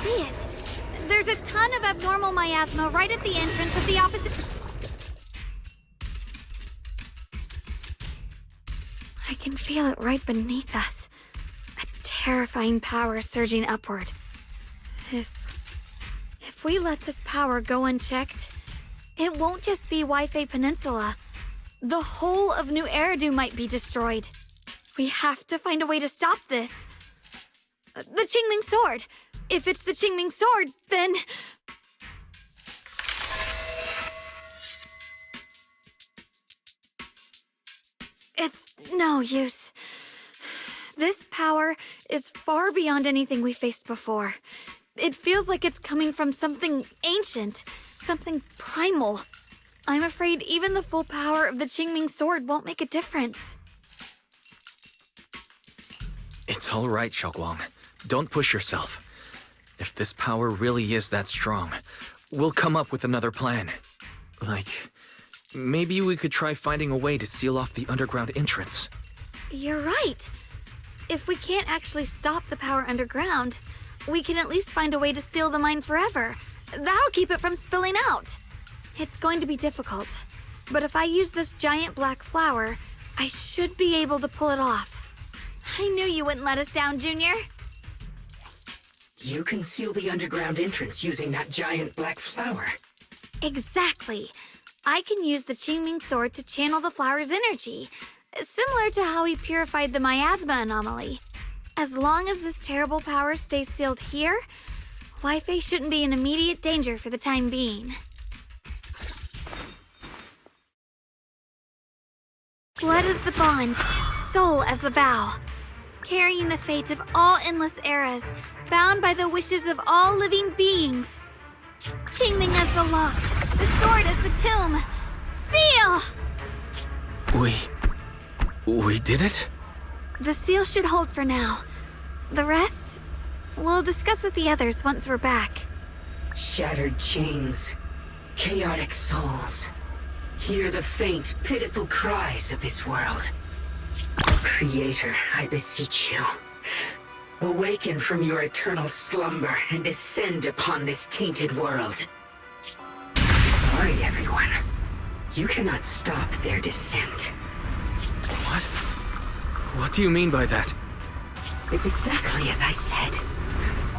see it. There's a ton of abnormal miasma right at the entrance of the opposite... I can feel it right beneath us. A terrifying power surging upward. If we let this power go unchecked, it won't just be Wi-Fi Peninsula. The whole of New Eridu might be destroyed. We have to find a way to stop this. The Qingming Sword. If it's the Qingming Sword, then... It's no use. This power is far beyond anything we faced before. It feels like it's coming from something ancient, something primal. I'm afraid even the full power of the Qingming Sword won't make a difference. It's all right, Shunguang. Don't push yourself. If this power really is that strong, we'll come up with another plan. Like, maybe we could try finding a way to seal off the underground entrance. You're right. If we can't actually stop the power underground, we can at least find a way to seal the mine forever. That'll keep it from spilling out. It's going to be difficult, but if I use this giant black flower, I should be able to pull it off. I knew you wouldn't let us down, Junior. You can seal the underground entrance using that giant black flower. Exactly. I can use the Qingming Sword to channel the flower's energy, similar to how we purified the miasma anomaly. As long as this terrible power stays sealed here, Wi-Fi shouldn't be in immediate danger for the time being. Blood as the bond, soul as the vow. Carrying the fate of all endless eras, bound by the wishes of all living beings. Qingming as the lock, the sword as the tomb. Seal! We did it? The seal should hold for now. The rest, we'll discuss with the others once we're back. Shattered chains, chaotic souls. Hear the faint, pitiful cries of this world. Creator, I beseech you. Awaken from your eternal slumber and descend upon this tainted world. Sorry, everyone. You cannot stop their descent. What? What do you mean by that? It's exactly as I said.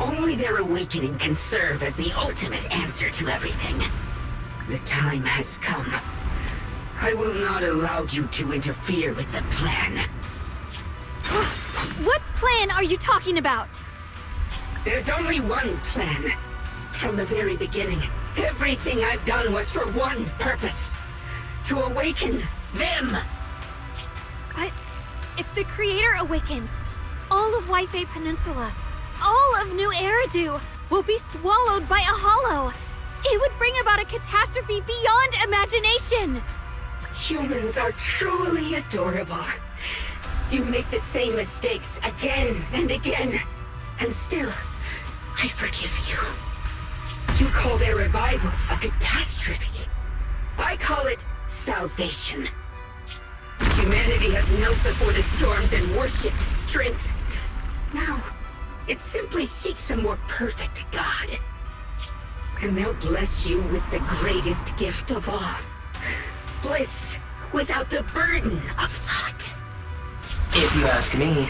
Only their awakening can serve as the ultimate answer to everything. The time has come. I will not allow you to interfere with the plan. What plan are you talking about? There's only one plan. From the very beginning, everything I've done was for one purpose. To awaken them. But if the Creator awakens, all of Wi-Fi Peninsula, all of New Eridu will be swallowed by a hollow. It would bring about a catastrophe beyond imagination. Humans are truly adorable. You make the same mistakes again and again, and still, I forgive you. You call their revival a catastrophe. I call it salvation. Humanity has knelt before the storms and worshipped strength. Now, it simply seeks a more perfect God. And they'll bless you with the greatest gift of all. Bliss without the burden of thought. If you ask me,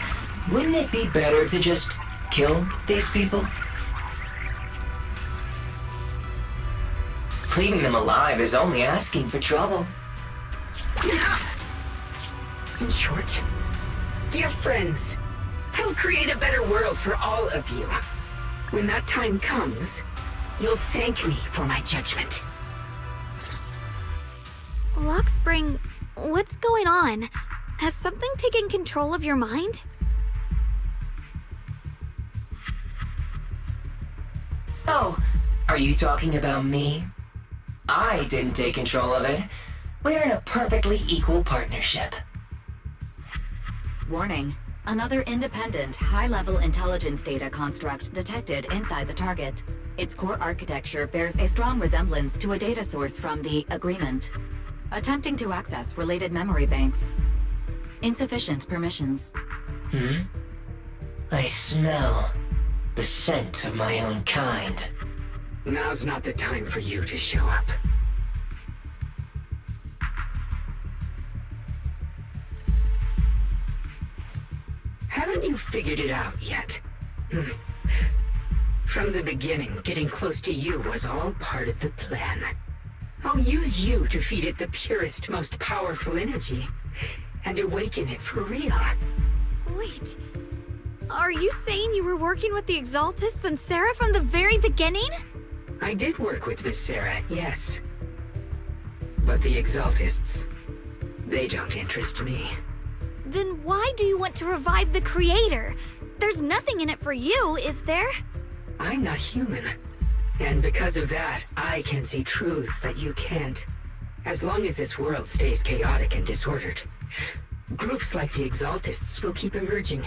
wouldn't it be better to just kill these people? Leaving them alive is only asking for trouble. In short, dear friends, I'll create a better world for all of you. When that time comes, you'll thank me for my judgment. Lockspring, what's going on? Has something taken control of your mind? Oh, are you talking about me? I didn't take control of it. We're in a perfectly equal partnership. Warning. Another independent, high-level intelligence data construct detected inside the target. Its core architecture bears a strong resemblance to a data source from the Agreement. Attempting to access related memory banks. Insufficient permissions. I smell the scent of my own kind. Now's not the time for you to show up. Haven't you figured it out yet? From the beginning, getting close to you was all part of the plan. I'll use you to feed it the purest, most powerful energy, and awaken it for real. Wait, are you saying you were working with the Exaltists and Sarah from the very beginning? I did work with Miss Sarah, yes. But the Exaltists, they don't interest me. Then why do you want to revive the Creator? There's nothing in it for you, is there? I'm not human. And because of that, I can see truths that you can't. As long as this world stays chaotic and disordered, groups like the Exaltists will keep emerging,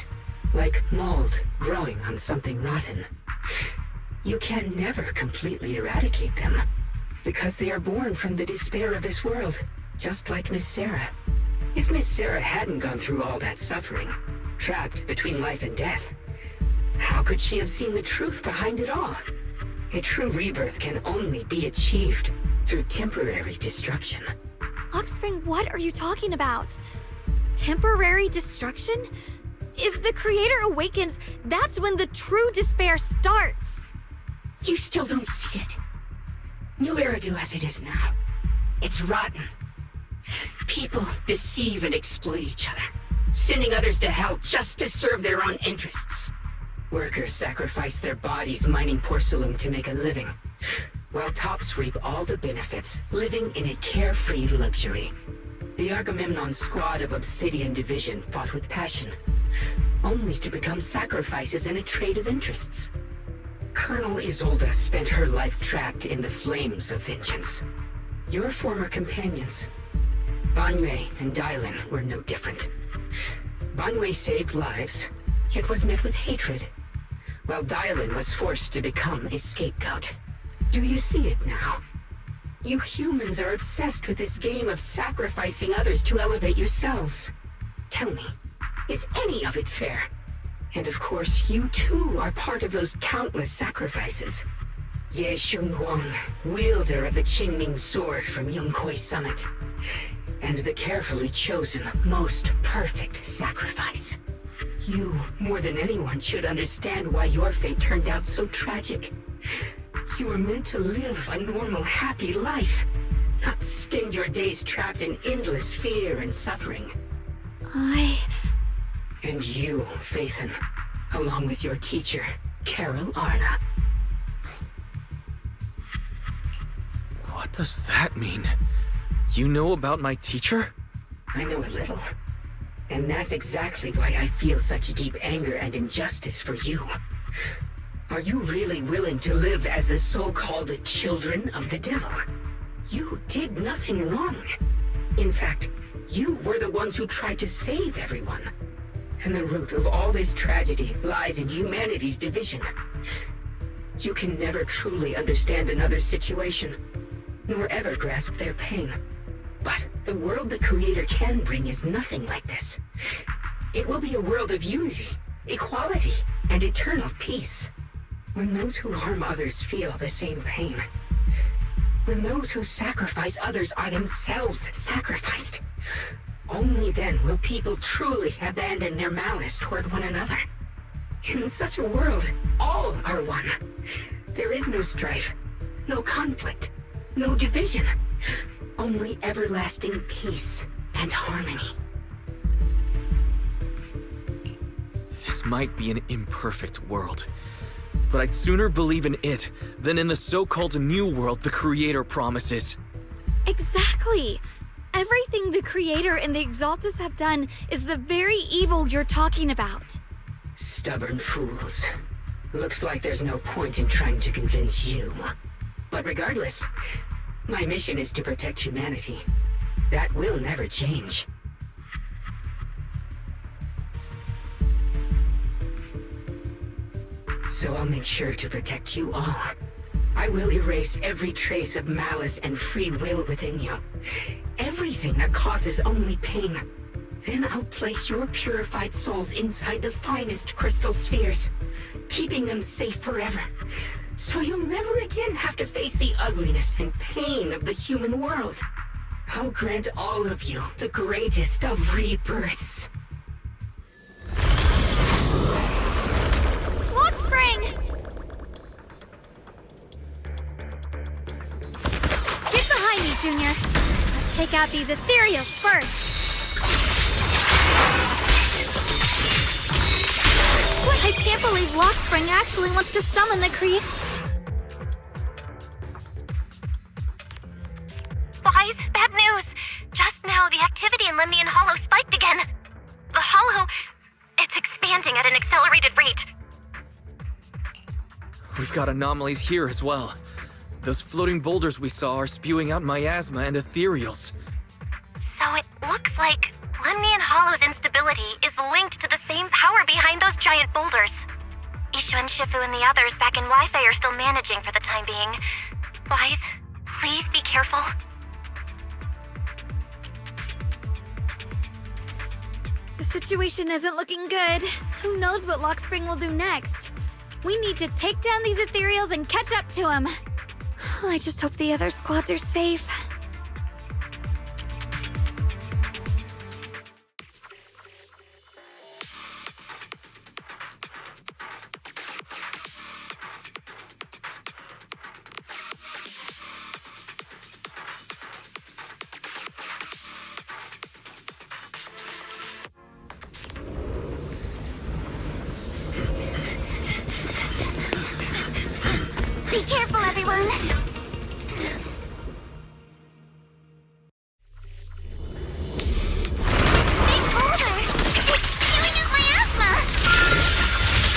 like mold growing on something rotten. You can never completely eradicate them, because they are born from the despair of this world, just like Miss Sarah. If Miss Sarah hadn't gone through all that suffering, trapped between life and death, how could she have seen the truth behind it all? A true rebirth can only be achieved through temporary destruction. Lockspring, what are you talking about? Temporary destruction? If the Creator awakens, that's when the true despair starts. You still don't see it. New Eridu as it is now. It's rotten. People deceive and exploit each other, sending others to hell just to serve their own interests. Workers sacrifice their bodies mining porcelain to make a living, while tops reap all the benefits, living in a carefree luxury. The Agamemnon squad of Obsidian Division fought with passion, only to become sacrifices in a trade of interests. Colonel Isolde spent her life trapped in the flames of vengeance. Your former companions, Banyue and Dylan, were no different. Banyue saved lives, yet was met with hatred, while Dylan was forced to become a scapegoat. Do you see it now? You humans are obsessed with this game of sacrificing others to elevate yourselves. Tell me, is any of it fair? And of course, you too are part of those countless sacrifices. Ye Shunguang, wielder of the Qingming sword from Yongkoi Summit, and the carefully chosen, most perfect sacrifice. You, more than anyone, should understand why your fate turned out so tragic. You were meant to live a normal, happy life, not spend your days trapped in endless fear and suffering. And you, Phaethon, along with your teacher, Carol Arna. What does that mean? You know about my teacher? I know a little. And that's exactly why I feel such deep anger and injustice for you. Are you really willing to live as the so-called children of the devil? You did nothing wrong. In fact, you were the ones who tried to save everyone. And the root of all this tragedy lies in humanity's division. You can never truly understand another's situation, nor ever grasp their pain. But the world the Creator can bring is nothing like this. It will be a world of unity, equality, and eternal peace. When those who harm others feel the same pain. When those who sacrifice others are themselves sacrificed. Only then will people truly abandon their malice toward one another. In such a world, all are one. There is no strife, no conflict, no division. Only everlasting peace and harmony. This might be an imperfect world, but I'd sooner believe in it than in the so-called new world the Creator promises. Exactly! Everything the Creator and the Exaltists have done is the very evil you're talking about. Stubborn fools. Looks like there's no point in trying to convince you. But regardless, my mission is to protect humanity. That will never change. So I'll make sure to protect you all. I will erase every trace of malice and free will within you. Everything that causes only pain. Then I'll place your purified souls inside the finest crystal spheres, keeping them safe forever. So you'll never again have to face the ugliness and pain of the human world. I'll grant all of you the greatest of rebirths. Lockspring! Get behind me, Junior. Let's take out these ethereals first. I can't believe Lockspring actually wants to summon the Wise, bad news! Just now, the activity in Lemnian Hollow spiked again. The Hollow... it's expanding at an accelerated rate. We've got anomalies here as well. Those floating boulders we saw are spewing out miasma and ethereals. So it looks like Lemnian Hollow's instability is linked to the same power behind those giant boulders. Ishu and Shifu and the others back in Wi-Fi are still managing for the time being. Wise, please be careful. The situation isn't looking good. Who knows what Lockspring will do next? We need to take down these ethereals and catch up to him. I just hope the other squads are safe. Be careful, everyone!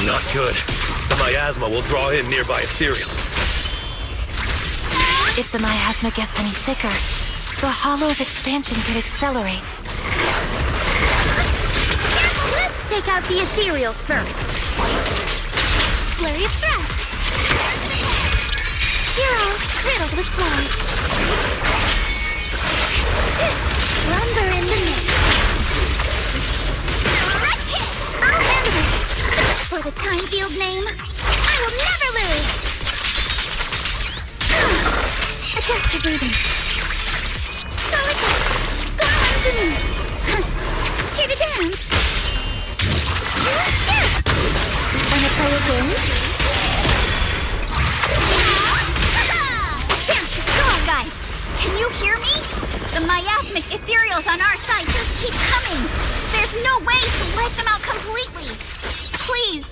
Not good. The miasma will draw in nearby ethereals. If the miasma gets any thicker, the Hollow's expansion could accelerate. Let's take out the ethereals first. Flurry of thrusts. You're all riddled with flaws. Lumber in the mix. I'll handle this. For the time field name, I will never lose. Adjust your breathing. Solid back. Score one to me. Here to dance. Wanna play a game? Chance to score, guys! Can you hear me? The miasmic ethereals on our side just keep coming. There's no way to wipe them out completely. Please,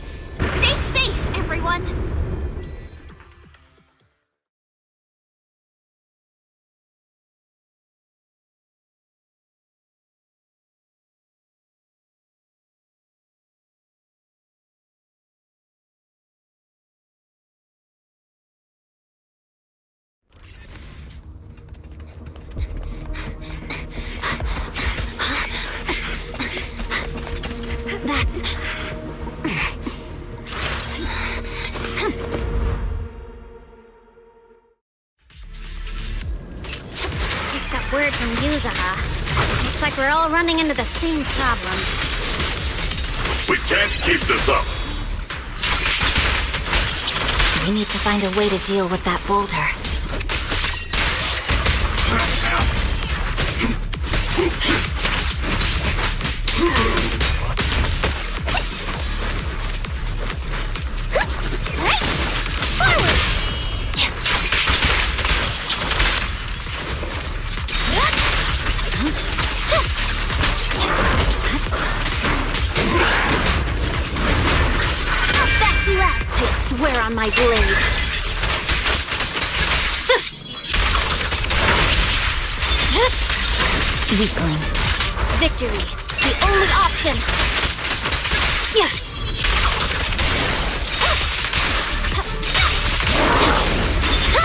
stay safe, everyone. That's... Just got word from Yuzaha. Looks like we're all running into the same problem. We can't keep this up. We need to find a way to deal with that boulder. I swear on my blade. Weakling. Victory. The only option.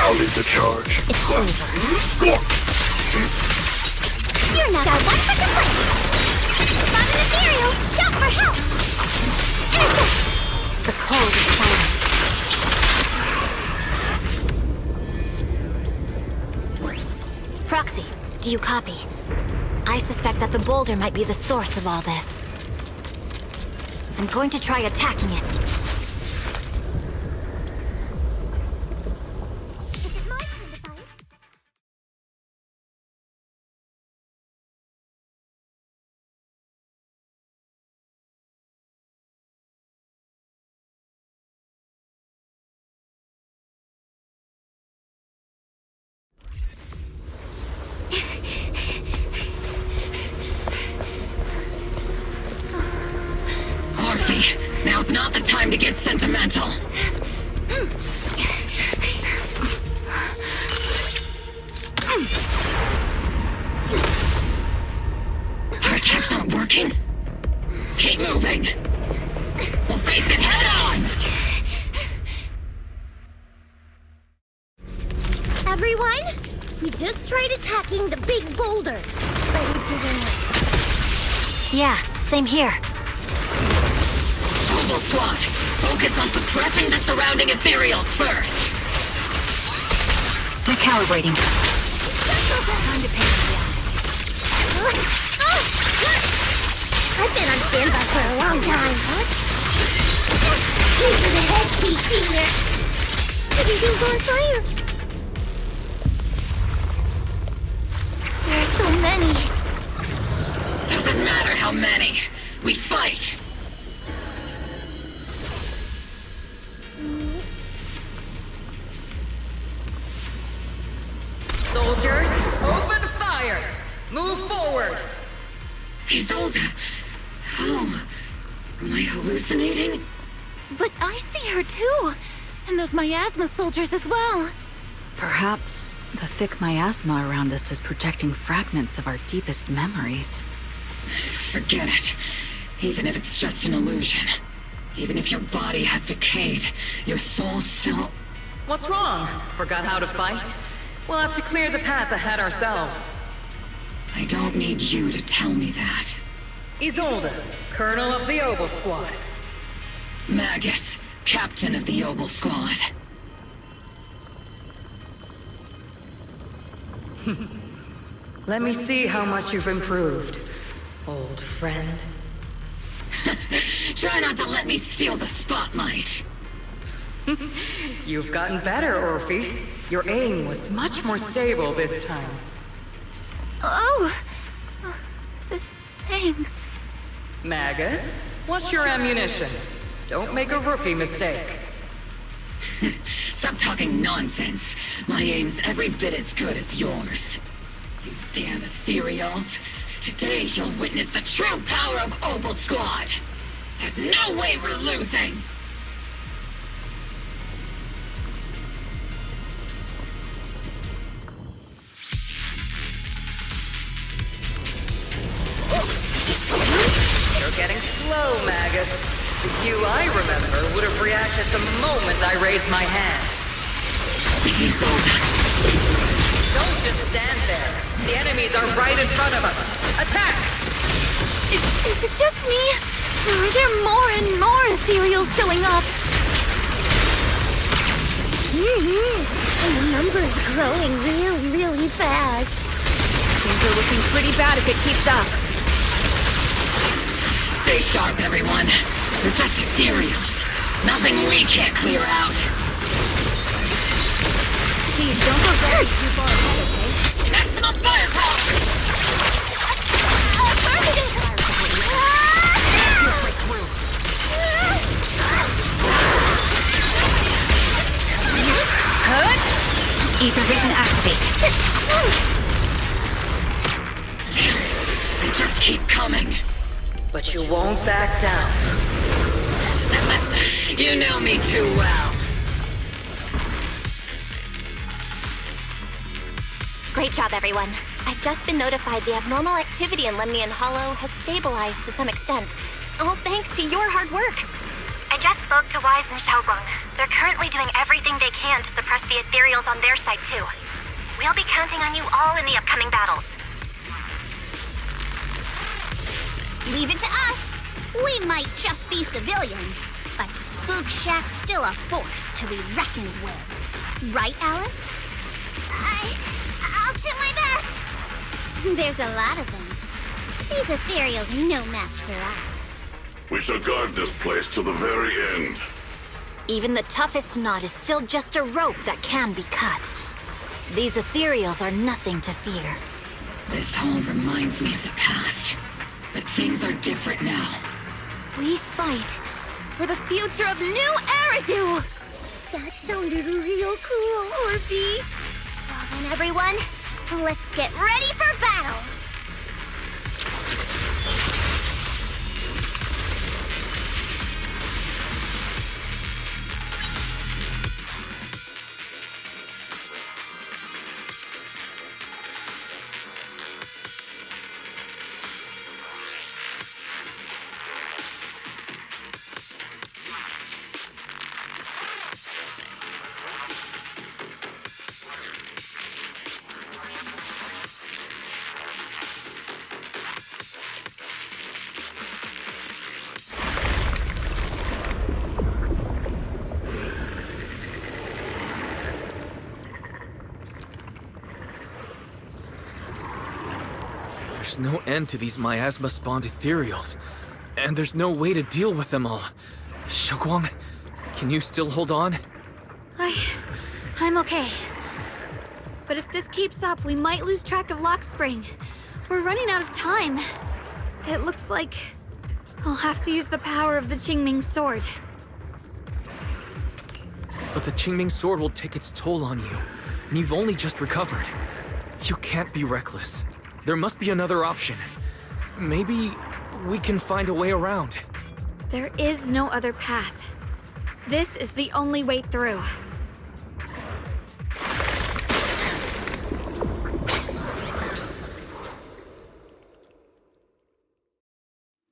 I'll lead the charge. It's over. You're not our one for complaint. Spot an ethereal. Shout for help. Intercept. The cold is silent. Proxy, do you copy? I I suspect that the boulder might be the source of all this. I'm going to try attacking it. Now's not the time to get sentimental. Our attacks aren't working. Keep moving. We'll face it head on. Everyone, we just tried attacking the big boulder, but it didn't work. Yeah, same here. Mobile squad, focus on suppressing the surrounding ethereals first. Recalibrating. Time to pay the I've been on standby for a long time. Over the head, Senior. Everything's on fire. There are so many. Doesn't matter how many. We fight. Soldiers, open fire! Move forward! Isolde, how? Am I hallucinating? But I see her too! And those miasma soldiers as well! Perhaps the thick miasma around us is projecting fragments of our deepest memories. Forget it. Even if it's just an illusion. Even if your body has decayed, your soul still... What's wrong? Forgot how to fight? We'll have to clear the path ahead ourselves. I don't need you to tell me that. Isolde, Colonel of the Oboe Squad. Magus, Captain of the Oboe Squad. Let me see how much you've improved, old friend. Try not to let me steal the spotlight. You've gotten better, Orphe. Your aim was much more stable this time. Oh! Thanks. Magus, what's your ammunition? Don't make a rookie mistake. Stop talking nonsense. My aim's every bit as good as yours. You damn ethereals. Today you'll witness the true power of Oboe Squad. There's no way we're losing. You're getting slow, Magus. You, I remember, would have reacted the moment I raised my hand. Don't just stand there. The enemies are right in front of us. Attack! Is it just me? Or are there more and more ethereals showing up? And the number's growing really fast. Things are looking pretty bad if it keeps up. Stay sharp, everyone. They're just ethereals. Nothing we can't clear out. See, don't go very too far ahead, okay? Maximum firepower! Good. Ether vision activate. They just keep coming. But you won't back down. You know me too well. Great job, everyone. I've just been notified the abnormal activity in Lemnian Hollow has stabilized to some extent. All thanks to your hard work. I just spoke to Wise and Shunguang. They're currently doing everything they can to suppress the ethereals on their side, too. We'll be counting on you all in the upcoming battles. Leave it to us. We might just be civilians, but Spook Shack's still a force to be reckoned with. Right, Alice? I'll do my best. There's a lot of them. These ethereals are no match for us. We shall guard this place to the very end. Even the toughest knot is still just a rope that can be cut. These ethereals are nothing to fear. This all reminds me of the past. But things are different now. We fight for the future of New Eridu! That sounded real cool, Orphe. Well then, everyone, let's get ready for battle! There's no end to these miasma-spawned ethereals, and there's no way to deal with them all. Shunguang, can you still hold on? I'm okay. But if this keeps up, we might lose track of Lockspring. We're running out of time. It looks like I'll have to use the power of the Qingming sword. But the Qingming sword will take its toll on you, and you've only just recovered. You can't be reckless. There must be another option. Maybe we can find a way around. There is no other path. This is the only way through.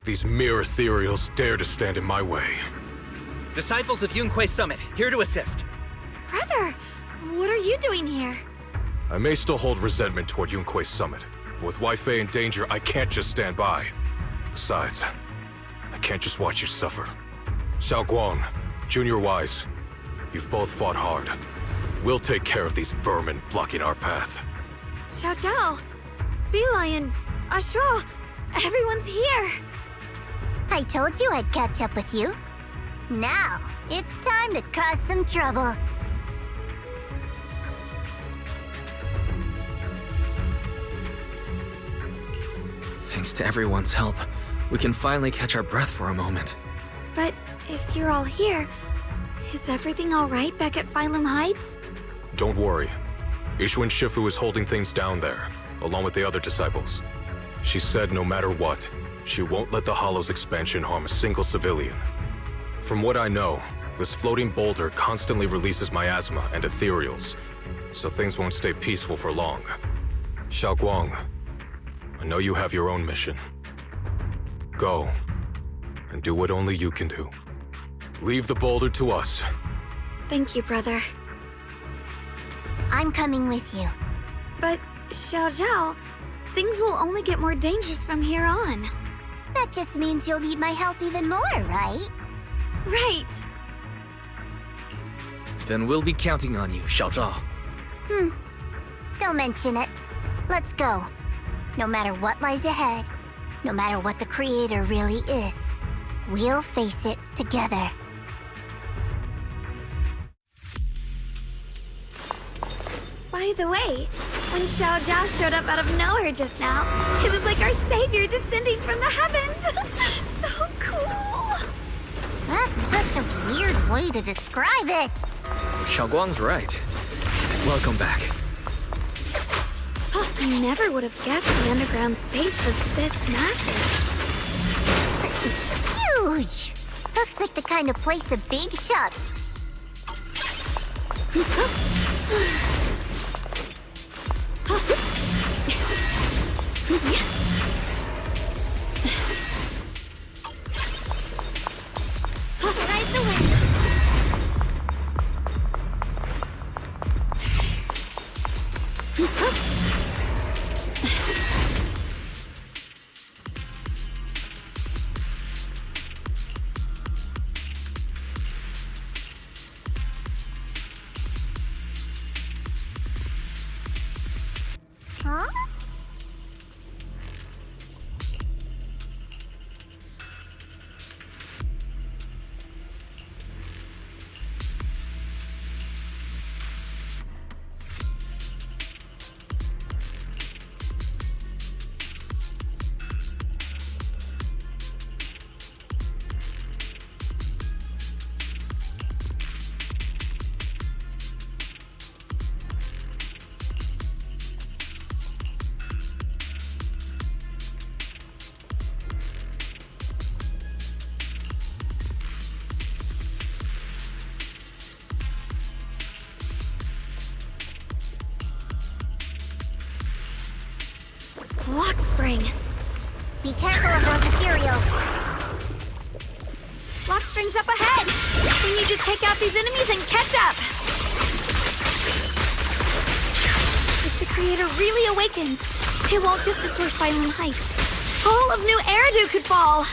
These mere ethereals dare to stand in my way. Disciples of Yunquei Summit, here to assist. Brother, what are you doing here? I may still hold resentment toward Yunquei Summit. With Weifei in danger, I can't just stand by. Besides, I can't just watch you suffer. Shunguang, Junior Wise, you've both fought hard. We'll take care of these vermin blocking our path. Zhao, Bee-Lion, Ashra, everyone's here. I told you I'd catch up with you. Now, it's time to cause some trouble. Thanks to everyone's help, we can finally catch our breath for a moment. But if you're all here, is everything all right back at Failume Heights? Don't worry. Ishun Shifu is holding things down there, along with the other disciples. She said no matter what, she won't let the Hollow's expansion harm a single civilian. From what I know, this floating boulder constantly releases miasma and ethereals, so things won't stay peaceful for long. Shunguang, I know you have your own mission. Go, and do what only you can do. Leave the boulder to us. Thank you, brother. I'm coming with you. But, Zhao, things will only get more dangerous from here on. That just means you'll need my help even more, right? Right. Then we'll be counting on you, Zhao. Don't mention it. Let's go. No matter what lies ahead, no matter what the Creator really is, we'll face it together. By the way, when Zhao showed up out of nowhere just now, it was like our savior descending from the heavens. So cool. That's such a weird way to describe it. Shunguang's right. Welcome back. I never would have guessed the underground space was this massive. It's huge. Looks like the kind of place a big shot. Right the way. Huh? Lockspring. Be careful of those ethereals. Lockspring's up ahead. We need to take out these enemies and catch up. If the creator really awakens, it won't just destroy Failume Height. All of New Eridu could fall.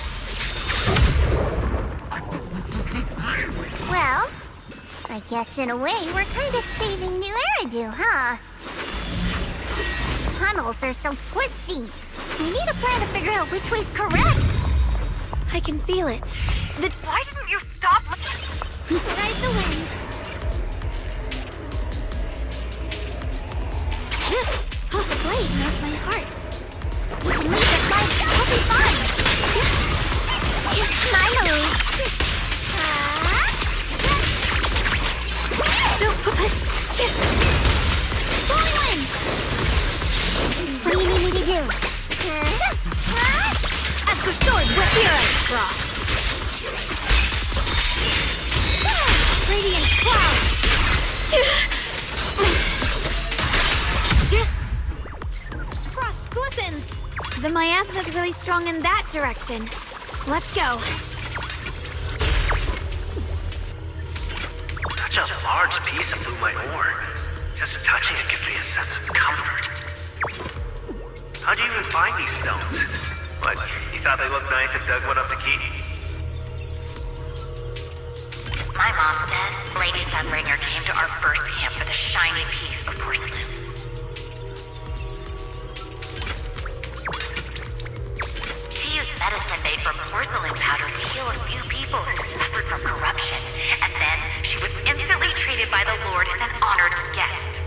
Well, I guess in a way we're kind of saving New Eridu, huh? Tunnels are so twisty. We need a plan to figure out which way's correct. I can feel it. Why didn't you stop? Ride the wind. Oh, the blade knows my heart. We can leave it like that'll be fun. Finally. Falling wind. What do you need me to do? Ask your sword where here I cross. Radiant cloud. Frost glistens. The miasma's really strong in that direction. Let's go. Such a large piece of blue white ore. Just touching it gives me a sense of comfort. How'd you even find these stones? What, you thought they looked nice and dug one up to keep? My mom said Lady Sunbringer came to our first camp for the shiny piece of porcelain. She used medicine made from porcelain powder to heal a few people who suffered from corruption, and then she was instantly treated by the Lord as an honored guest.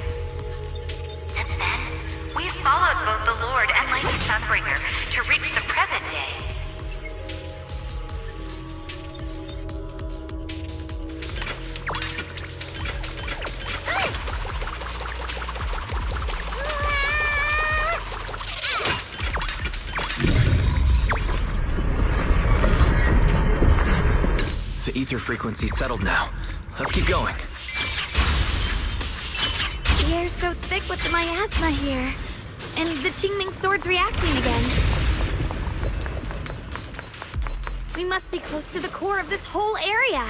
Since then, we've followed both the Lord and Lady Sunbringer to reach the present day. The ether frequency's settled now. Let's keep going. The air's so thick with the miasma here. And the Qingming sword's reacting again. We must be close to the core of this whole area.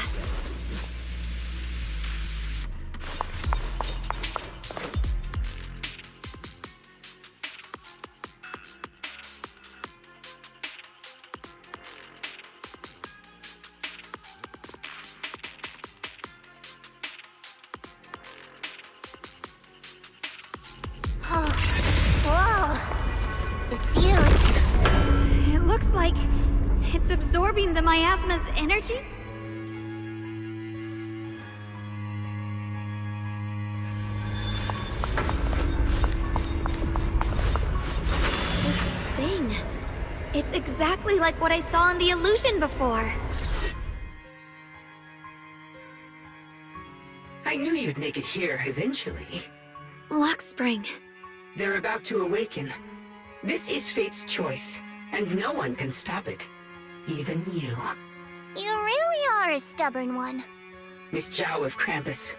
It's absorbing the miasma's energy? This thing. It's exactly like what I saw in the illusion before. I knew you'd make it here eventually. Lockspring. They're about to awaken. This is fate's choice, and no one can stop it. Even you. You really are a stubborn one. Miss Zhao of Krampus.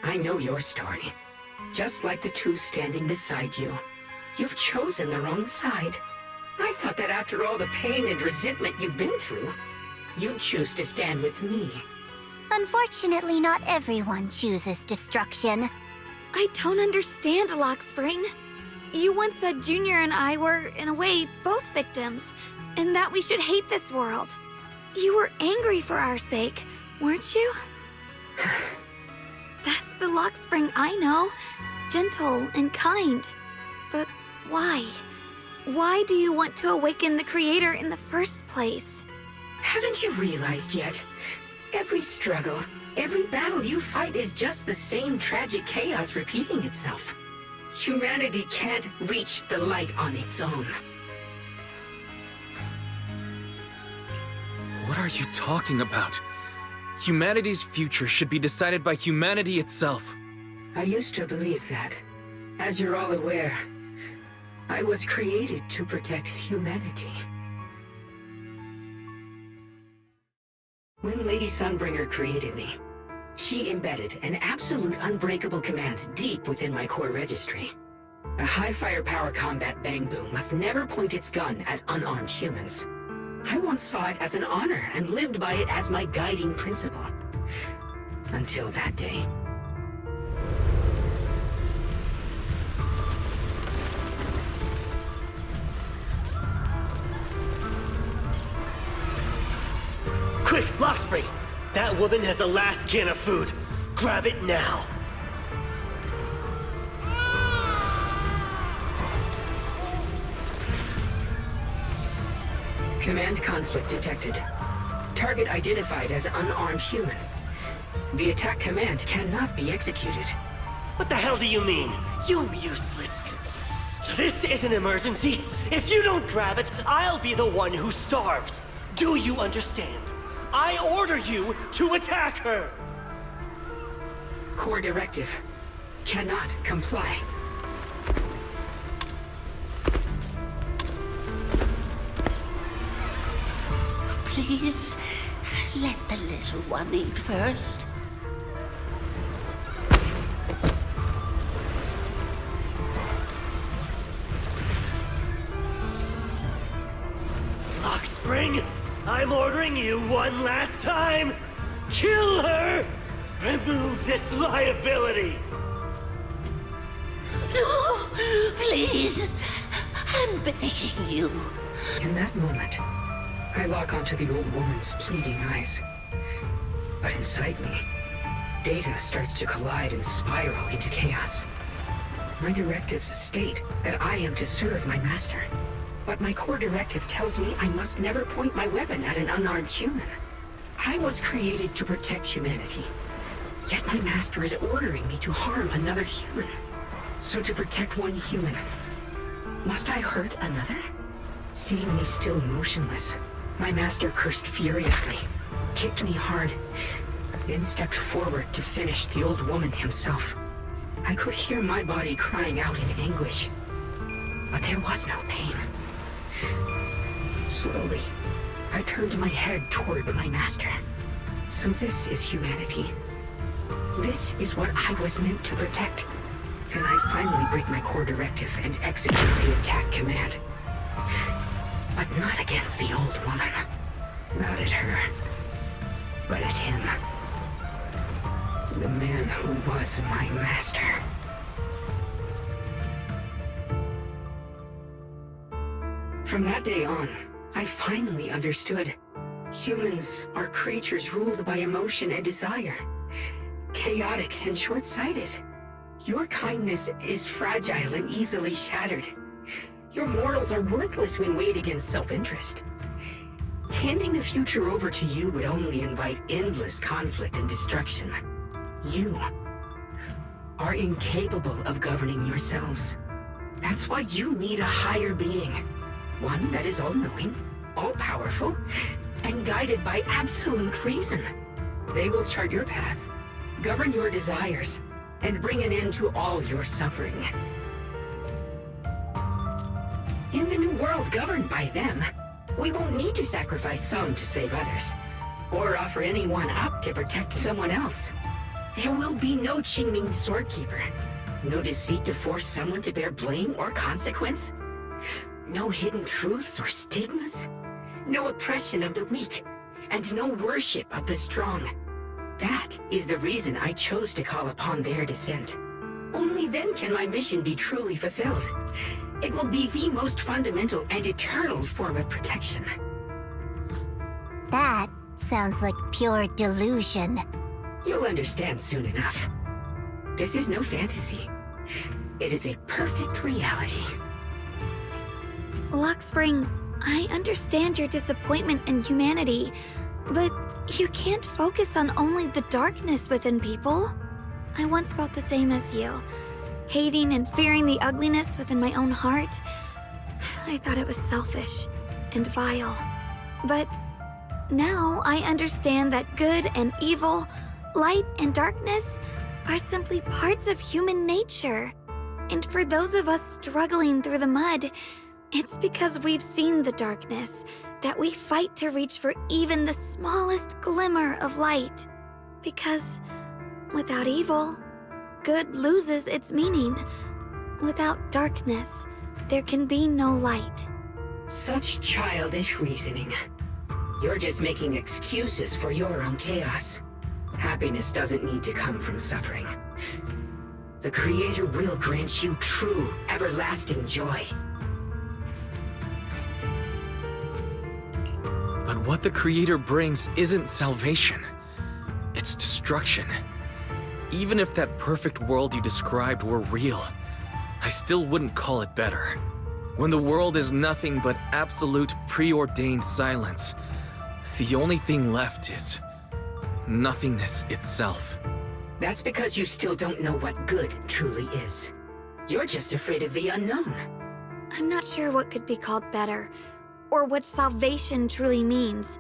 I know your story. Just like the two standing beside you. You've chosen the wrong side. I thought that after all the pain and resentment you've been through, you'd choose to stand with me. Unfortunately, not everyone chooses destruction. I don't understand, Lockspring. You once said Junior and I were, in a way, both victims, and that we should hate this world. You were angry for our sake, weren't you? That's the Lockspring I know. Gentle and kind. But why? Why do you want to awaken the Creator in the first place? Haven't you realized yet? Every struggle, every battle you fight is just the same tragic chaos repeating itself. Humanity can't reach the light on its own. What are you talking about? Humanity's future should be decided by humanity itself. I used to believe that. As you're all aware, I was created to protect humanity. When Lady Sunbringer created me, she embedded an absolute unbreakable command deep within my core registry. A high firepower combat bang boom must never point its gun at unarmed humans. I once saw it as an honor and lived by it as my guiding principle. Until that day. Quick, Lockspring! That woman has the last can of food. Grab it now. Command conflict detected. Target identified as unarmed human. The attack command cannot be executed. What the hell do you mean? You useless. This is an emergency. If you don't grab it, I'll be the one who starves. Do you understand? I order you to attack her! Core directive. Cannot comply. Please, let the little one eat first. Lockspring, I'm ordering you one last time! Kill her! Remove this liability! No! Please! I'm begging you. In that moment, I lock onto the old woman's pleading eyes. But inside me, data starts to collide and spiral into chaos. My directives state that I am to serve my master. But my core directive tells me I must never point my weapon at an unarmed human. I was created to protect humanity. Yet my master is ordering me to harm another human. So to protect one human, must I hurt another? Seeing me still motionless, my master cursed furiously, kicked me hard, then stepped forward to finish the old woman himself. I could hear my body crying out in anguish, but there was no pain. Slowly, I turned my head toward my master. So this is humanity. This is what I was meant to protect. Then I finally break my core directive and execute the attack command. But not against the old woman. Not at her. But at him. The man who was my master. From that day on, I finally understood. Humans are creatures ruled by emotion and desire. Chaotic and short-sighted. Your kindness is fragile and easily shattered. Your morals are worthless when weighed against self-interest. Handing the future over to you would only invite endless conflict and destruction. You are incapable of governing yourselves. That's why you need a higher being. One that is all-knowing, all-powerful, and guided by absolute reason. They will chart your path, govern your desires, and bring an end to all your suffering. In the new world governed by them, we won't need to sacrifice some to save others, or offer anyone up to protect someone else. There will be no Qingming swordkeeper, no deceit to force someone to bear blame or consequence, no hidden truths or stigmas, no oppression of the weak, and no worship of the strong. That is the reason I chose to call upon their descent. Only then can my mission be truly fulfilled. It will be the most fundamental and eternal form of protection. That sounds like pure delusion. You'll understand soon enough. This is no fantasy. It is a perfect reality. Lockspring, I understand your disappointment in humanity, but you can't focus on only the darkness within people. I once felt the same as you, hating and fearing the ugliness within my own heart. I thought it was selfish and vile. But now I understand that good and evil, light and darkness are simply parts of human nature. And for those of us struggling through the mud, it's because we've seen the darkness that we fight to reach for even the smallest glimmer of light. Because without evil, good loses its meaning. Without darkness, there can be no light. Such childish reasoning. You're just making excuses for your own chaos. Happiness doesn't need to come from suffering. The Creator will grant you true, everlasting joy. But what the Creator brings isn't salvation. It's destruction. Even if that perfect world you described were real, I still wouldn't call it better. When the world is nothing but absolute preordained silence, the only thing left is nothingness itself. That's because you still don't know what good truly is. You're just afraid of the unknown. I'm not sure what could be called better, or what salvation truly means.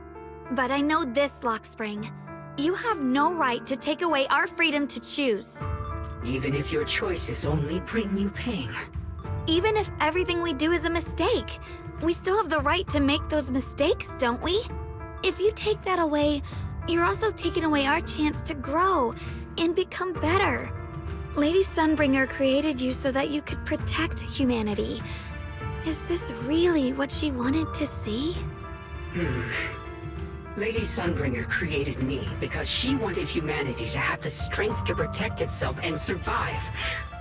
But I know this, Lockspring. You have no right to take away our freedom to choose. Even if your choices only bring you pain. Even if everything we do is a mistake, we still have the right to make those mistakes, don't we? If you take that away, you're also taking away our chance to grow and become better. Lady Sunbringer created you so that you could protect humanity. Is this really what she wanted to see? Lady Sunbringer created me because she wanted humanity to have the strength to protect itself and survive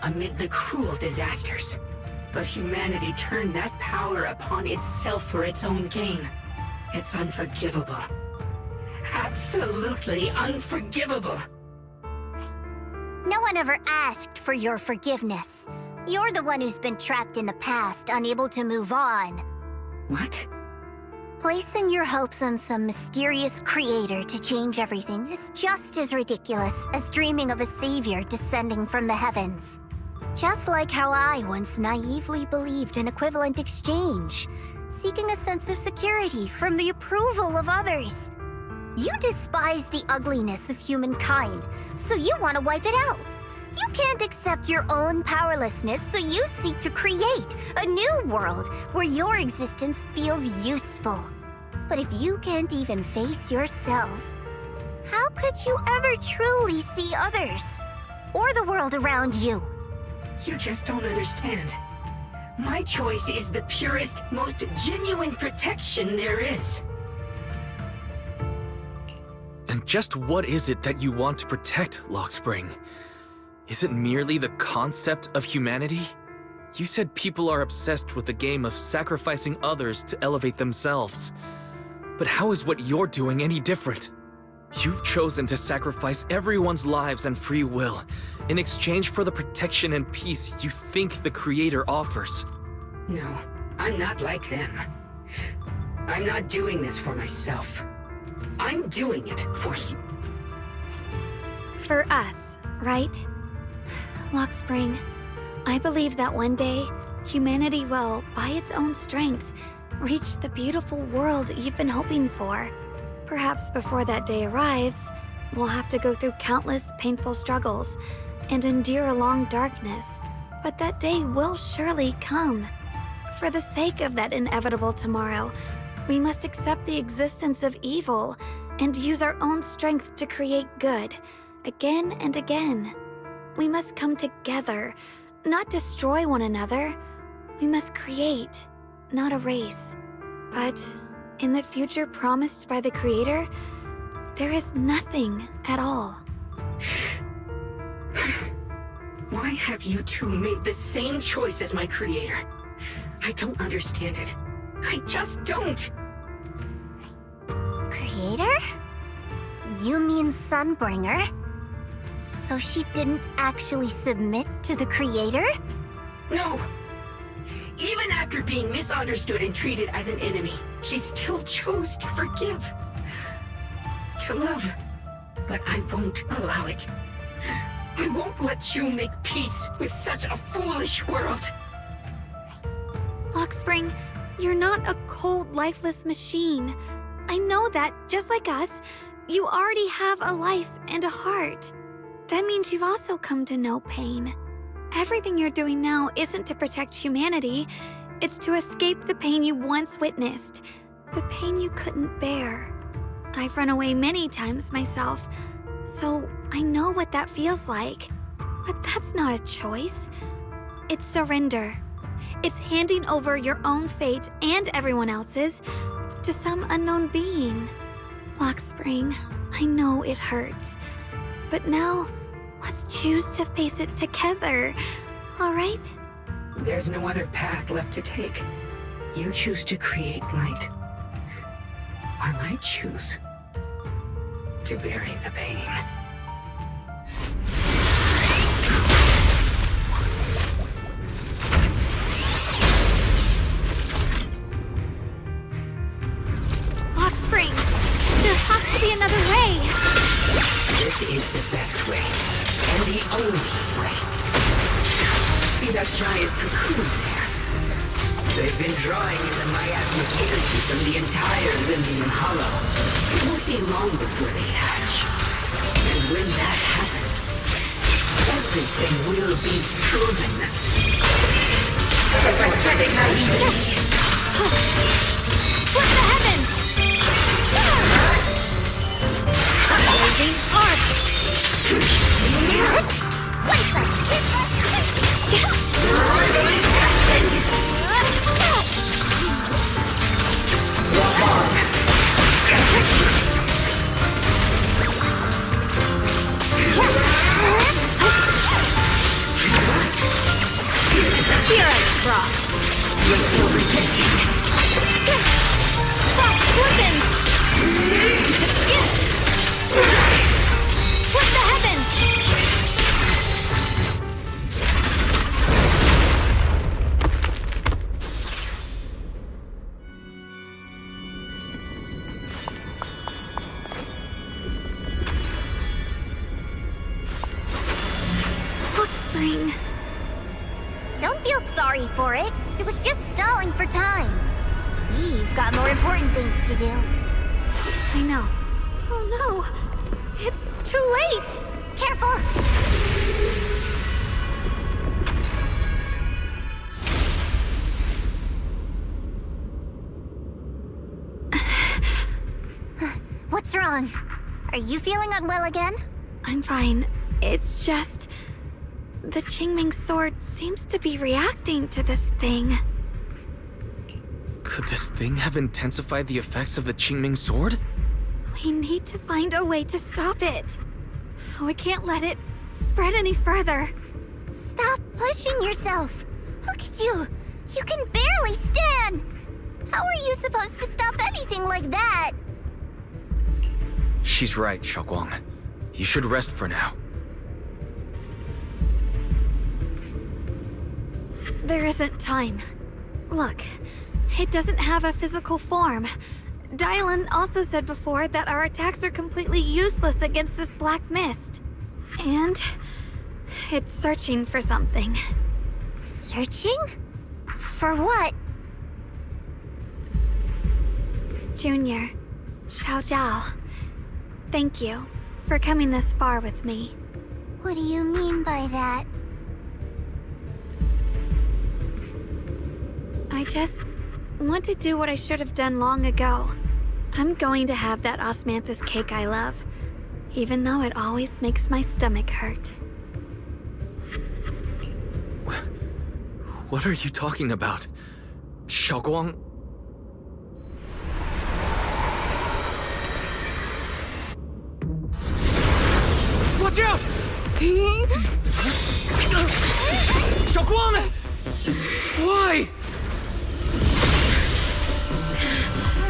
amid the cruel disasters. But humanity turned that power upon itself for its own gain. It's unforgivable. Absolutely unforgivable. No one ever asked for your forgiveness. You're the one who's been trapped in the past, unable to move on. What? Placing your hopes on some mysterious creator to change everything is just as ridiculous as dreaming of a savior descending from the heavens. Just like how I once naively believed in equivalent exchange, seeking a sense of security from the approval of others. You despise the ugliness of humankind, so you want to wipe it out. You can't accept your own powerlessness, so you seek to create a new world where your existence feels useful. But if you can't even face yourself, how could you ever truly see others? Or the world around you? You just don't understand. My choice is the purest, most genuine protection there is. And just what is it that you want to protect, Lockspring? Is it merely the concept of humanity? You said people are obsessed with the game of sacrificing others to elevate themselves. But how is what you're doing any different? You've chosen to sacrifice everyone's lives and free will in exchange for the protection and peace you think the Creator offers. No, I'm not like them. I'm not doing this for myself. I'm doing it for you. For us, right? Lockspring, I believe that one day, humanity will, by its own strength, reach the beautiful world you've been hoping for. Perhaps before that day arrives, we'll have to go through countless painful struggles and endure a long darkness, but that day will surely come. For the sake of that inevitable tomorrow, we must accept the existence of evil and use our own strength to create good, again and again. We must come together, not destroy one another. We must create, not erase. But in the future promised by the Creator, there is nothing at all. Why have you two made the same choice as my Creator? I don't understand it. I just don't. Creator? You mean Sunbringer? So she didn't actually submit to the Creator? No! Even after being misunderstood and treated as an enemy, she still chose to forgive. To love. But I won't allow it. I won't let you make peace with such a foolish world. Lockspring, you're not a cold, lifeless machine. I know that, just like us, you already have a life and a heart. That means you've also come to know pain. Everything you're doing now isn't to protect humanity. It's to escape the pain you once witnessed. The pain you couldn't bear. I've run away many times myself, so I know what that feels like. But that's not a choice. It's surrender. It's handing over your own fate and everyone else's to some unknown being. Lockspring, I know it hurts. But now, let's choose to face it together, all right? There's no other path left to take. You choose to create light. Or light choose to bury the pain. Lockspring, there has to be another way. This is the best way, and the only way. See that giant cocoon there? They've been drawing in the miasmic energy from the entire Limbian Hollow. It won't be long before they hatch. And when that happens, everything will be proven. Split the heavens! Blazing arc! Here I rock. Frost glistens. Split the heavens. Lockspring. Don't feel sorry for it. It was just stalling for time. We've got more important things to do. I know. Oh no! It's too late! Careful! What's wrong? Are you feeling unwell again? I'm fine. It's just... the Qingming sword seems to be reacting to this thing. Could this thing have intensified the effects of the Qingming sword? We need to find a way to stop it. We can't let it spread any further. Stop pushing yourself. Look at you. You can barely stand. How are you supposed to stop anything like that? She's right, Shunguang. You should rest for now. There isn't time. Look, it doesn't have a physical form. Dylan also said before that our attacks are completely useless against this black mist. And it's searching for something. Searching? For what? Junior, Zhao, thank you for coming this far with me. What do you mean by that? I just want to do what I should have done long ago. I'm going to have that osmanthus cake I love, even though it always makes my stomach hurt. What are you talking about? Shunguang? Watch out! Shunguang! Why?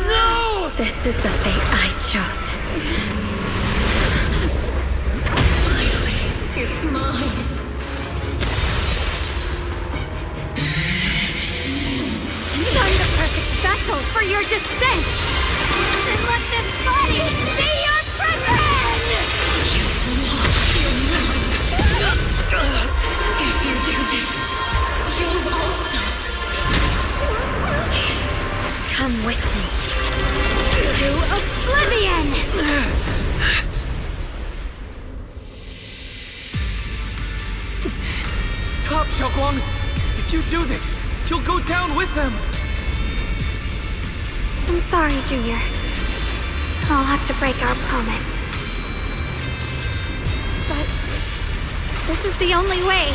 No! This is the fate I chose. Finally, it's mine. I'm the perfect vessel for your descent! And let this body be your prison! If you do this, you'll also come with me to oblivion! Stop, Shunguang! If you do this, you'll go down with them! I'm sorry, Junior. I'll have to break our promise. But this is the only way.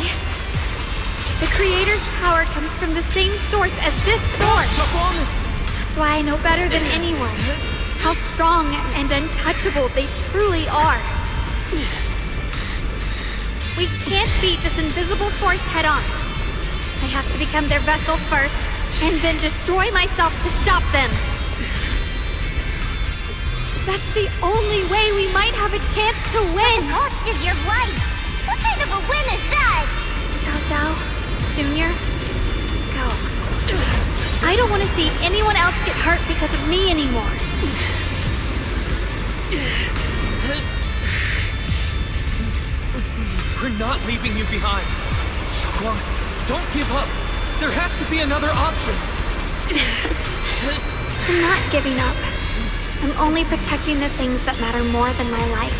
The Creator's power comes from the same source as this sword. That's why I know better than anyone how strong and untouchable they truly are. We can't beat this invisible force head-on. I have to become their vessel first, and then destroy myself to stop them. That's the only way we might have a chance to win. The cost is your life. What kind of a win is that? Zhao, Junior, go. I don't want to see anyone else get hurt because of me anymore. We're not leaving you behind. Shunguang, don't give up. There has to be another option. I'm not giving up. I'm only protecting the things that matter more than my life.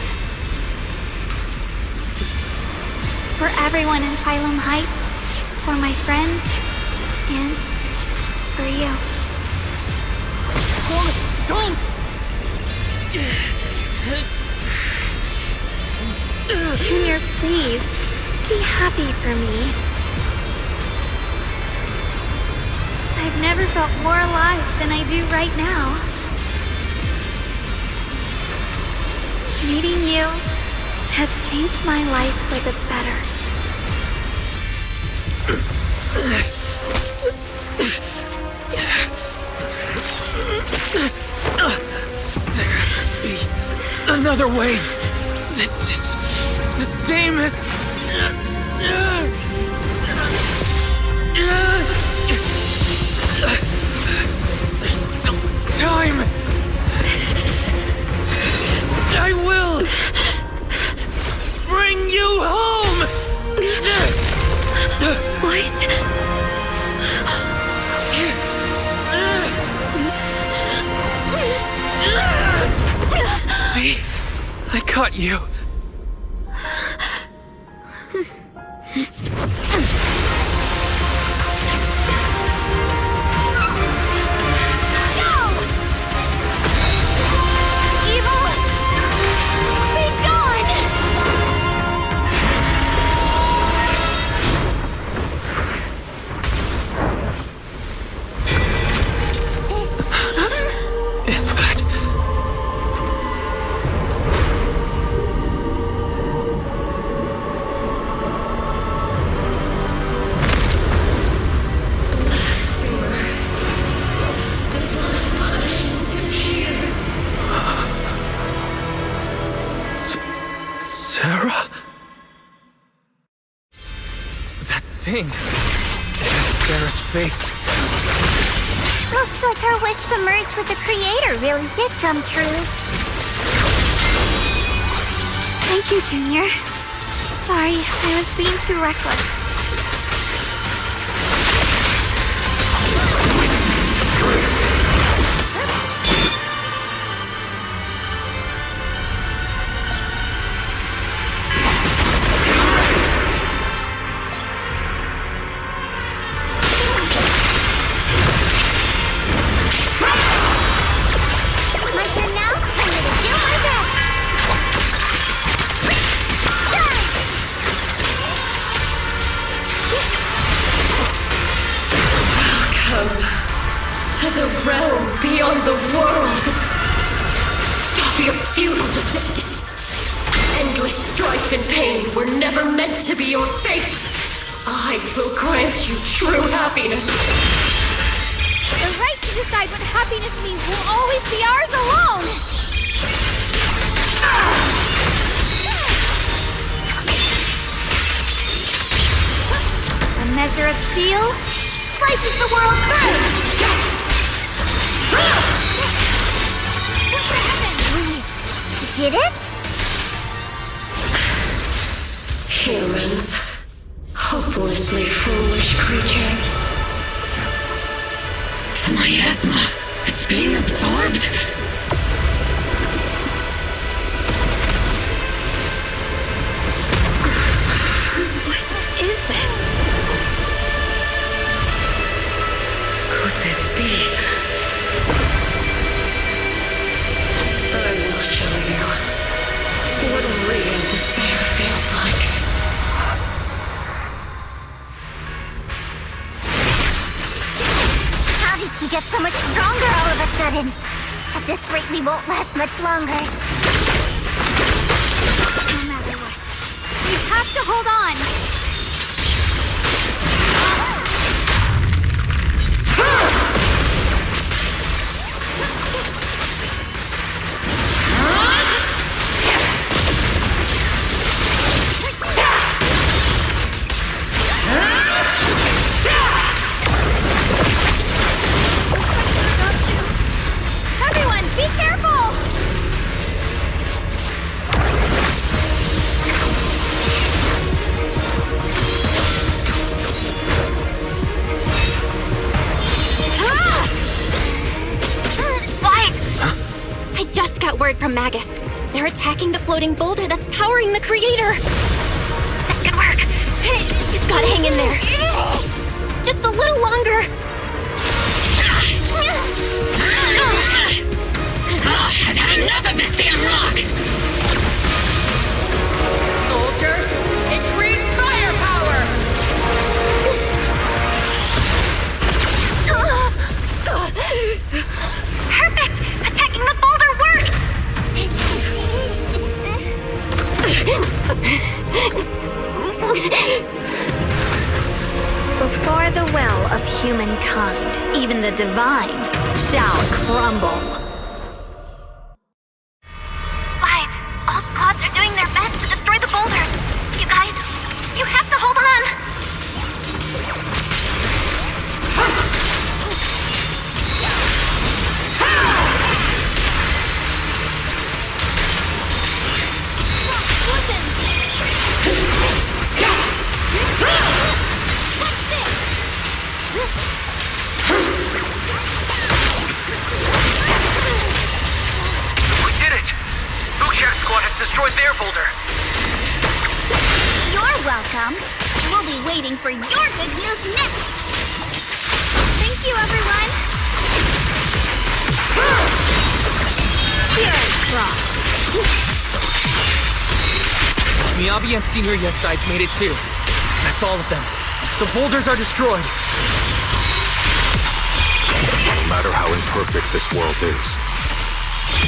For everyone in Failume Heights, for my friends, and for you. Don't! Junior, please, be happy for me. I've never felt more alive than I do right now. Meeting you has changed my life for the better. There has to be another way. This is the same as... There's still time. I will bring you home. What? See? I caught you. Thing. Sarah's face. Looks like our wish to merge with the Creator really did come true. Thank you, Junior. Sorry, I was being too reckless. Beyond the world! Stop your futile resistance! Endless strife and pain were never meant to be your fate! I will grant you true happiness! The right to decide what happiness means will always be ours alone! A measure of steel slices the world through! Did it? Humans. Hopelessly foolish creatures. The miasma. It's being absorbed. What is this? Could this be? I will show you what real despair feels like. heaven. At this rate, we won't last much longer. No matter what, we have to hold on. Everyone, be careful! I just got word from Magus. They're attacking the floating boulder that's powering the creator. That could work. You've got to hang in there. Just a little longer. I've had enough of this damn rock! Soldiers, increase firepower! Perfect! Attacking the boulder worked! Before the well of humankind, even the divine shall crumble. Wise, all squads are doing their best to destroy the boulders. You guys, you have to hold on! Destroyed their boulder. You're welcome. We'll be waiting for your good news next. Thank you, everyone. Here, Cross. Miyabi and Senior Yes sides made it too. That's all of them. The boulders are destroyed. No matter how imperfect this world is,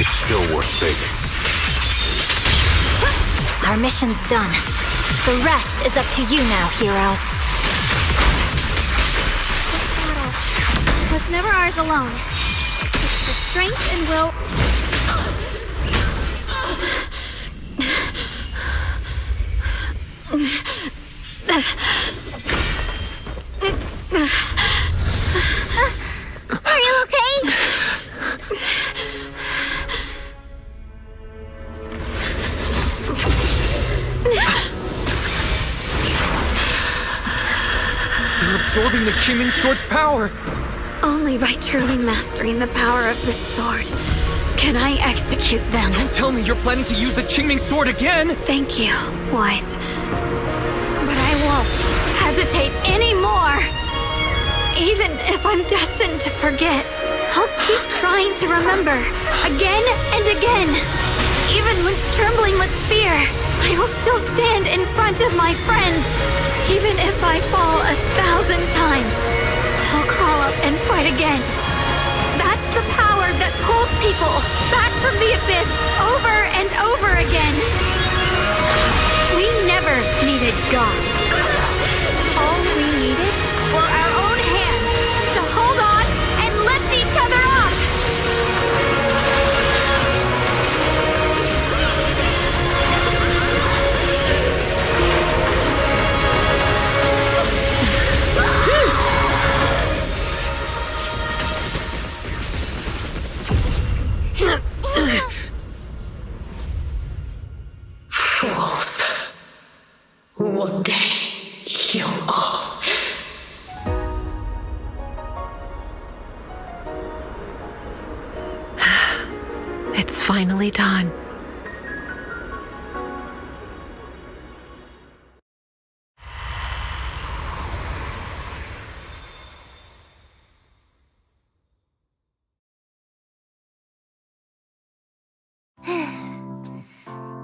it's still worth saving. Our mission's done. The rest is up to you now, heroes. This battle was never ours alone. It's the strength and will... Are you okay? They're absorbing the Qingming Sword's power. Only by truly mastering the power of this sword can I execute them. Don't tell me you're planning to use the Qingming Sword again! Thank you, Wise. But I won't hesitate anymore. Even if I'm destined to forget, I'll keep trying to remember, again and again. Even when trembling with fear, I will still stand in front of my friends. Even if I fall 1,000 times, I'll crawl up and fight again. That's the power that pulls people back from the abyss over and over again. We never needed gods. All we needed were our own hands to hold on and lift each other up. Fools. One day, you'll all... It's finally done.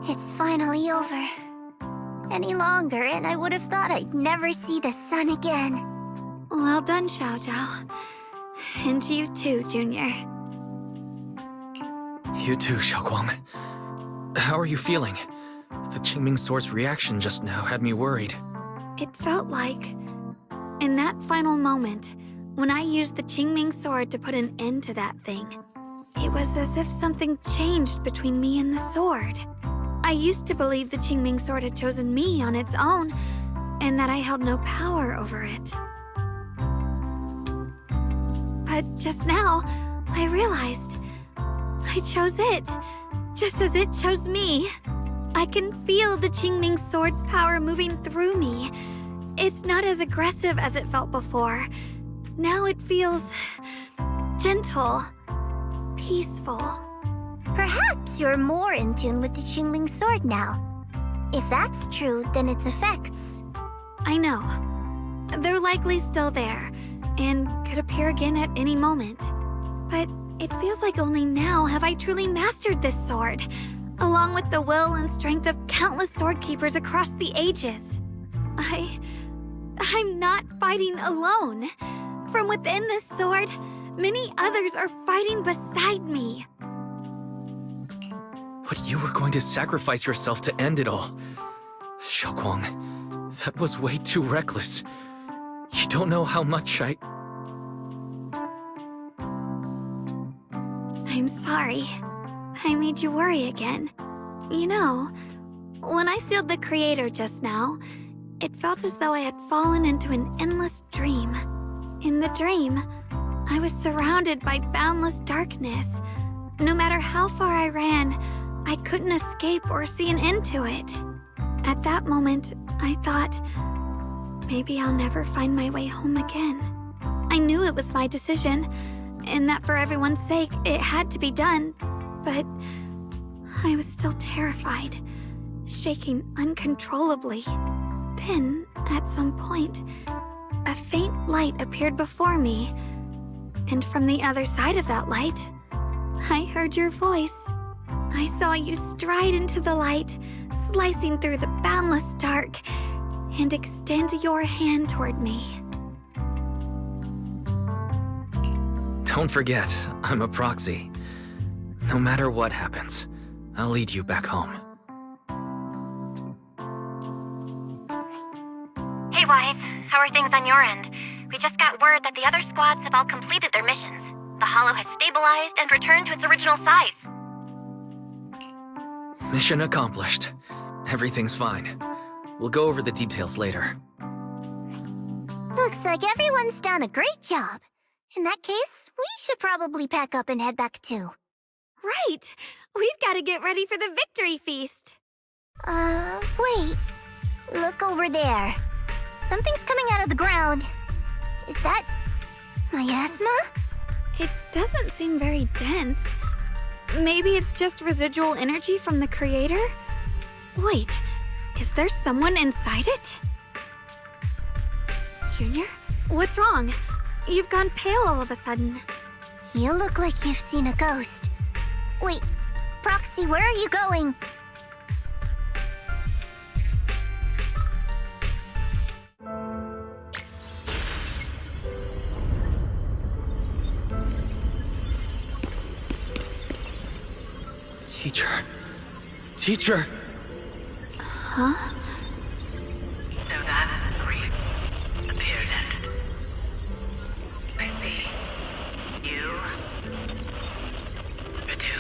It's finally over. Any longer, and I would have thought I'd never see the sun again. Well done, Zhao. And to you too, Junior. You too, Shunguang. How are you feeling? The Qingming Sword's reaction just now had me worried. It felt like, in that final moment, when I used the Qingming Sword to put an end to that thing, it was as if something changed between me and the sword. I used to believe the Qingming Sword had chosen me on its own, and that I held no power over it. But just now, I realized I chose it, just as it chose me. I can feel the Qingming Sword's power moving through me. It's not as aggressive as it felt before. Now it feels gentle, peaceful. Perhaps you're more in tune with the Qingming Sword now. If that's true, then its effects. I know. They're likely still there, and could appear again at any moment. But it feels like only now have I truly mastered this sword, along with the will and strength of countless sword keepers across the ages. I'm not fighting alone. From within this sword, many others are fighting beside me. But you were going to sacrifice yourself to end it all. Shunguang, that was way too reckless. You don't know how much I'm sorry. I made you worry again. You know, when I sealed the Creator just now, it felt as though I had fallen into an endless dream. In the dream, I was surrounded by boundless darkness. No matter how far I ran, I couldn't escape or see an end to it. At that moment, I thought, maybe I'll never find my way home again. I knew it was my decision, and that for everyone's sake, it had to be done, but I was still terrified, shaking uncontrollably. Then, at some point, a faint light appeared before me, and from the other side of that light, I heard your voice. I saw you stride into the light, slicing through the boundless dark, and extend your hand toward me. Don't forget, I'm a proxy. No matter what happens, I'll lead you back home. Hey, Wise. How are things on your end? We just got word that the other squads have all completed their missions. The Hollow has stabilized and returned to its original size. Mission accomplished. Everything's fine. We'll go over the details later. Looks like everyone's done a great job. In that case, we should probably pack up and head back too. Right! We've got to get ready for the victory feast. Wait. Look over there. Something's coming out of the ground. Is that miasma? It doesn't seem very dense. Maybe it's just residual energy from the Creator? Wait, is there someone inside it? Junior? What's wrong? You've gone pale all of a sudden. You look like you've seen a ghost. Wait, Proxy, where are you going? Teacher! Huh? So that priest appeared and I see you do.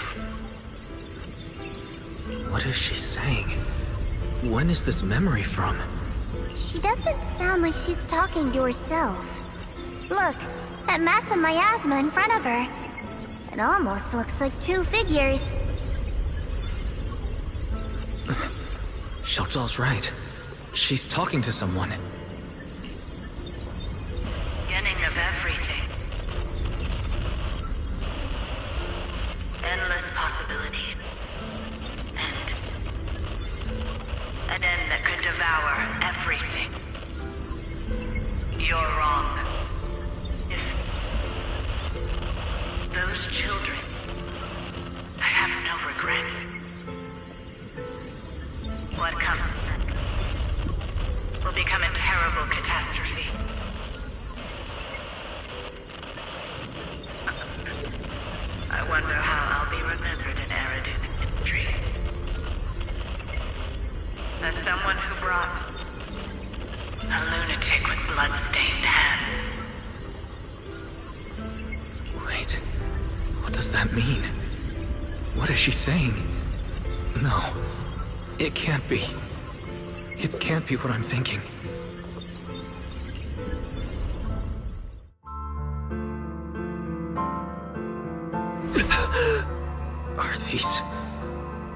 What is she saying? When is this memory from? She doesn't sound like she's talking to herself. Look, that massive miasma in front of her. It almost looks like two figures. Zhao's right. She's talking to someone. Beginning of everything. Endless possibilities. And an end that could devour everything. You're wrong. If those children, I have no regrets. What comes will become a terrible catastrophe. I wonder how I'll be remembered in up. A lunatic with blood-stained hands. Wait, what does that mean? What is she saying? No, it can't be. It can't be what I'm thinking.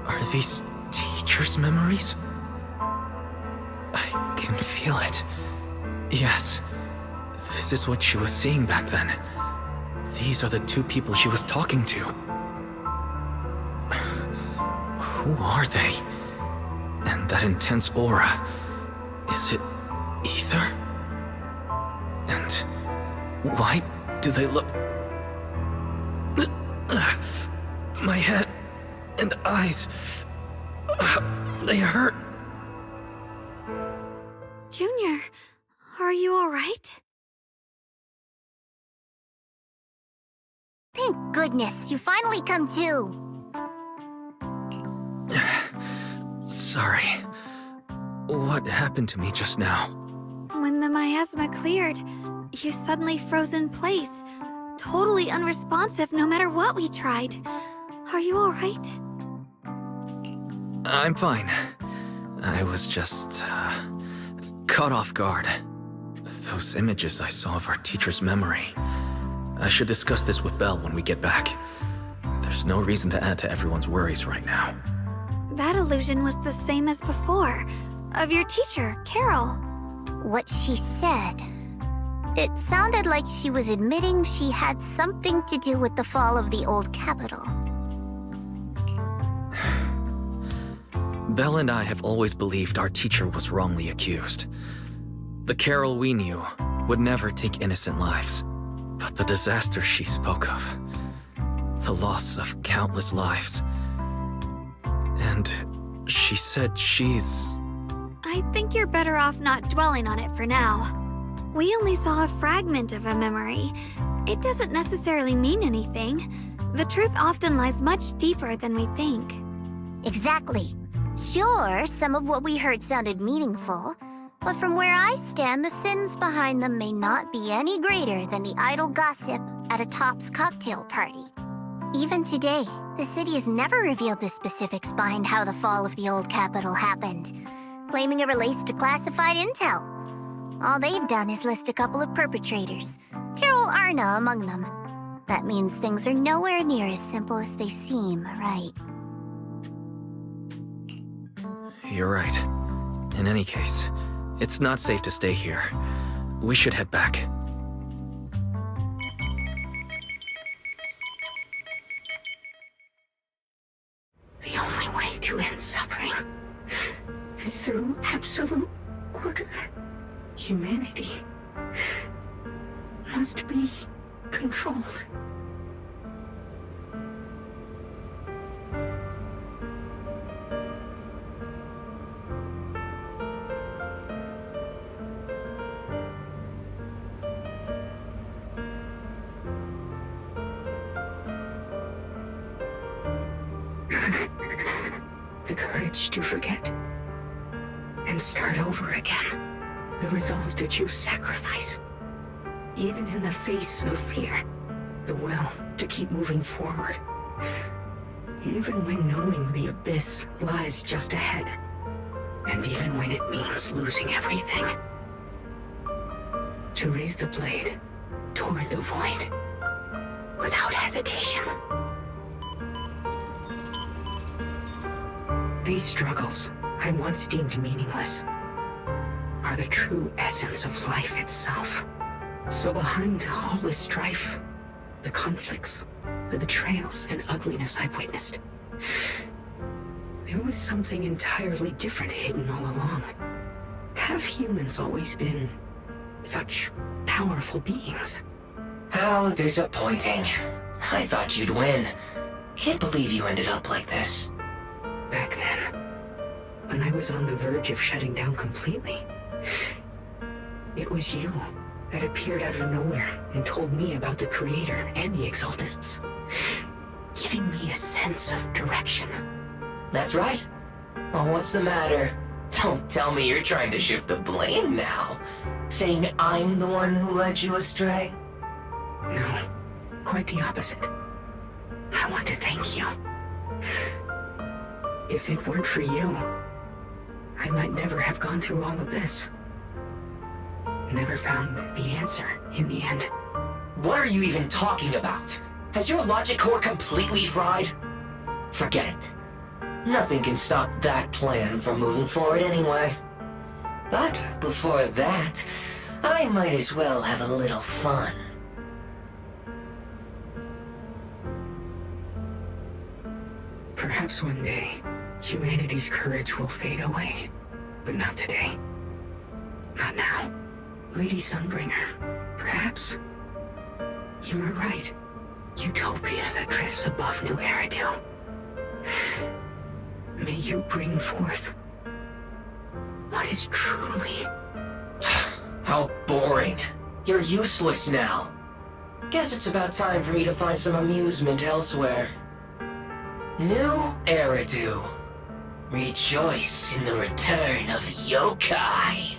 Are these teacher's memories? I can feel it. Yes, this is what she was seeing back then. These are the two people she was talking to. Who are they? And that intense aura, is it ether? And why do they look... My head and eyes, they hurt. Junior, are you all right? Thank goodness, you finally come to. Sorry. What happened to me just now? When the miasma cleared, you suddenly froze in place, totally unresponsive no matter what we tried. Are you all right? I'm fine. I was just, caught off guard. Those images I saw of our teacher's memory. I should discuss this with Belle when we get back. There's no reason to add to everyone's worries right now. That illusion was the same as before, of your teacher, Carol. What she said. It sounded like she was admitting she had something to do with the fall of the old capital. Belle and I have always believed our teacher was wrongly accused. The Carol we knew would never take innocent lives. But the disaster she spoke of, the loss of countless lives, and she said she's... I think you're better off not dwelling on it for now. We only saw a fragment of a memory. It doesn't necessarily mean anything. The truth often lies much deeper than we think. Exactly. Sure, some of what we heard sounded meaningful, but from where I stand, the sins behind them may not be any greater than the idle gossip at a Top's cocktail party. Even today, the city has never revealed the specifics behind how the fall of the old capital happened, claiming it relates to classified intel. All they've done is list a couple of perpetrators, Carol Arna among them. That means things are nowhere near as simple as they seem, right? You're right. In any case, it's not safe to stay here. We should head back. The only way to end suffering is through absolute order. Humanity must be controlled. The courage to forget and start over again. The resolve to choose sacrifice, even in the face of fear. The will to keep moving forward, even when knowing the abyss lies just ahead, and even when it means losing everything. To raise the blade toward the void, without hesitation. These struggles I once deemed meaningless are the true essence of life itself. So behind all the strife, the conflicts, the betrayals and ugliness I've witnessed, there was something entirely different hidden all along. Have humans always been such powerful beings? How disappointing. I thought you'd win. Can't believe you ended up like this. Back then, when I was on the verge of shutting down completely, it was you that appeared out of nowhere and told me about the Creator and the Exaltists, giving me a sense of direction. That's right. Well, what's the matter? Don't tell me you're trying to shift the blame now. Saying I'm the one who led you astray? No, quite the opposite. I want to thank you. If it weren't for you, I might never have gone through all of this. Never found the answer in the end. What are you even talking about? Has your logic core completely fried? Forget it. Nothing can stop that plan from moving forward anyway. But before that, I might as well have a little fun. Perhaps one day, humanity's courage will fade away. But not today. Not now. Lady Sunbringer, perhaps? You were right. Utopia that drifts above New Eridu. May you bring forth what is truly... How boring. You're useless now. Guess it's about time for me to find some amusement elsewhere. New Eridu. Rejoice in the return of yokai.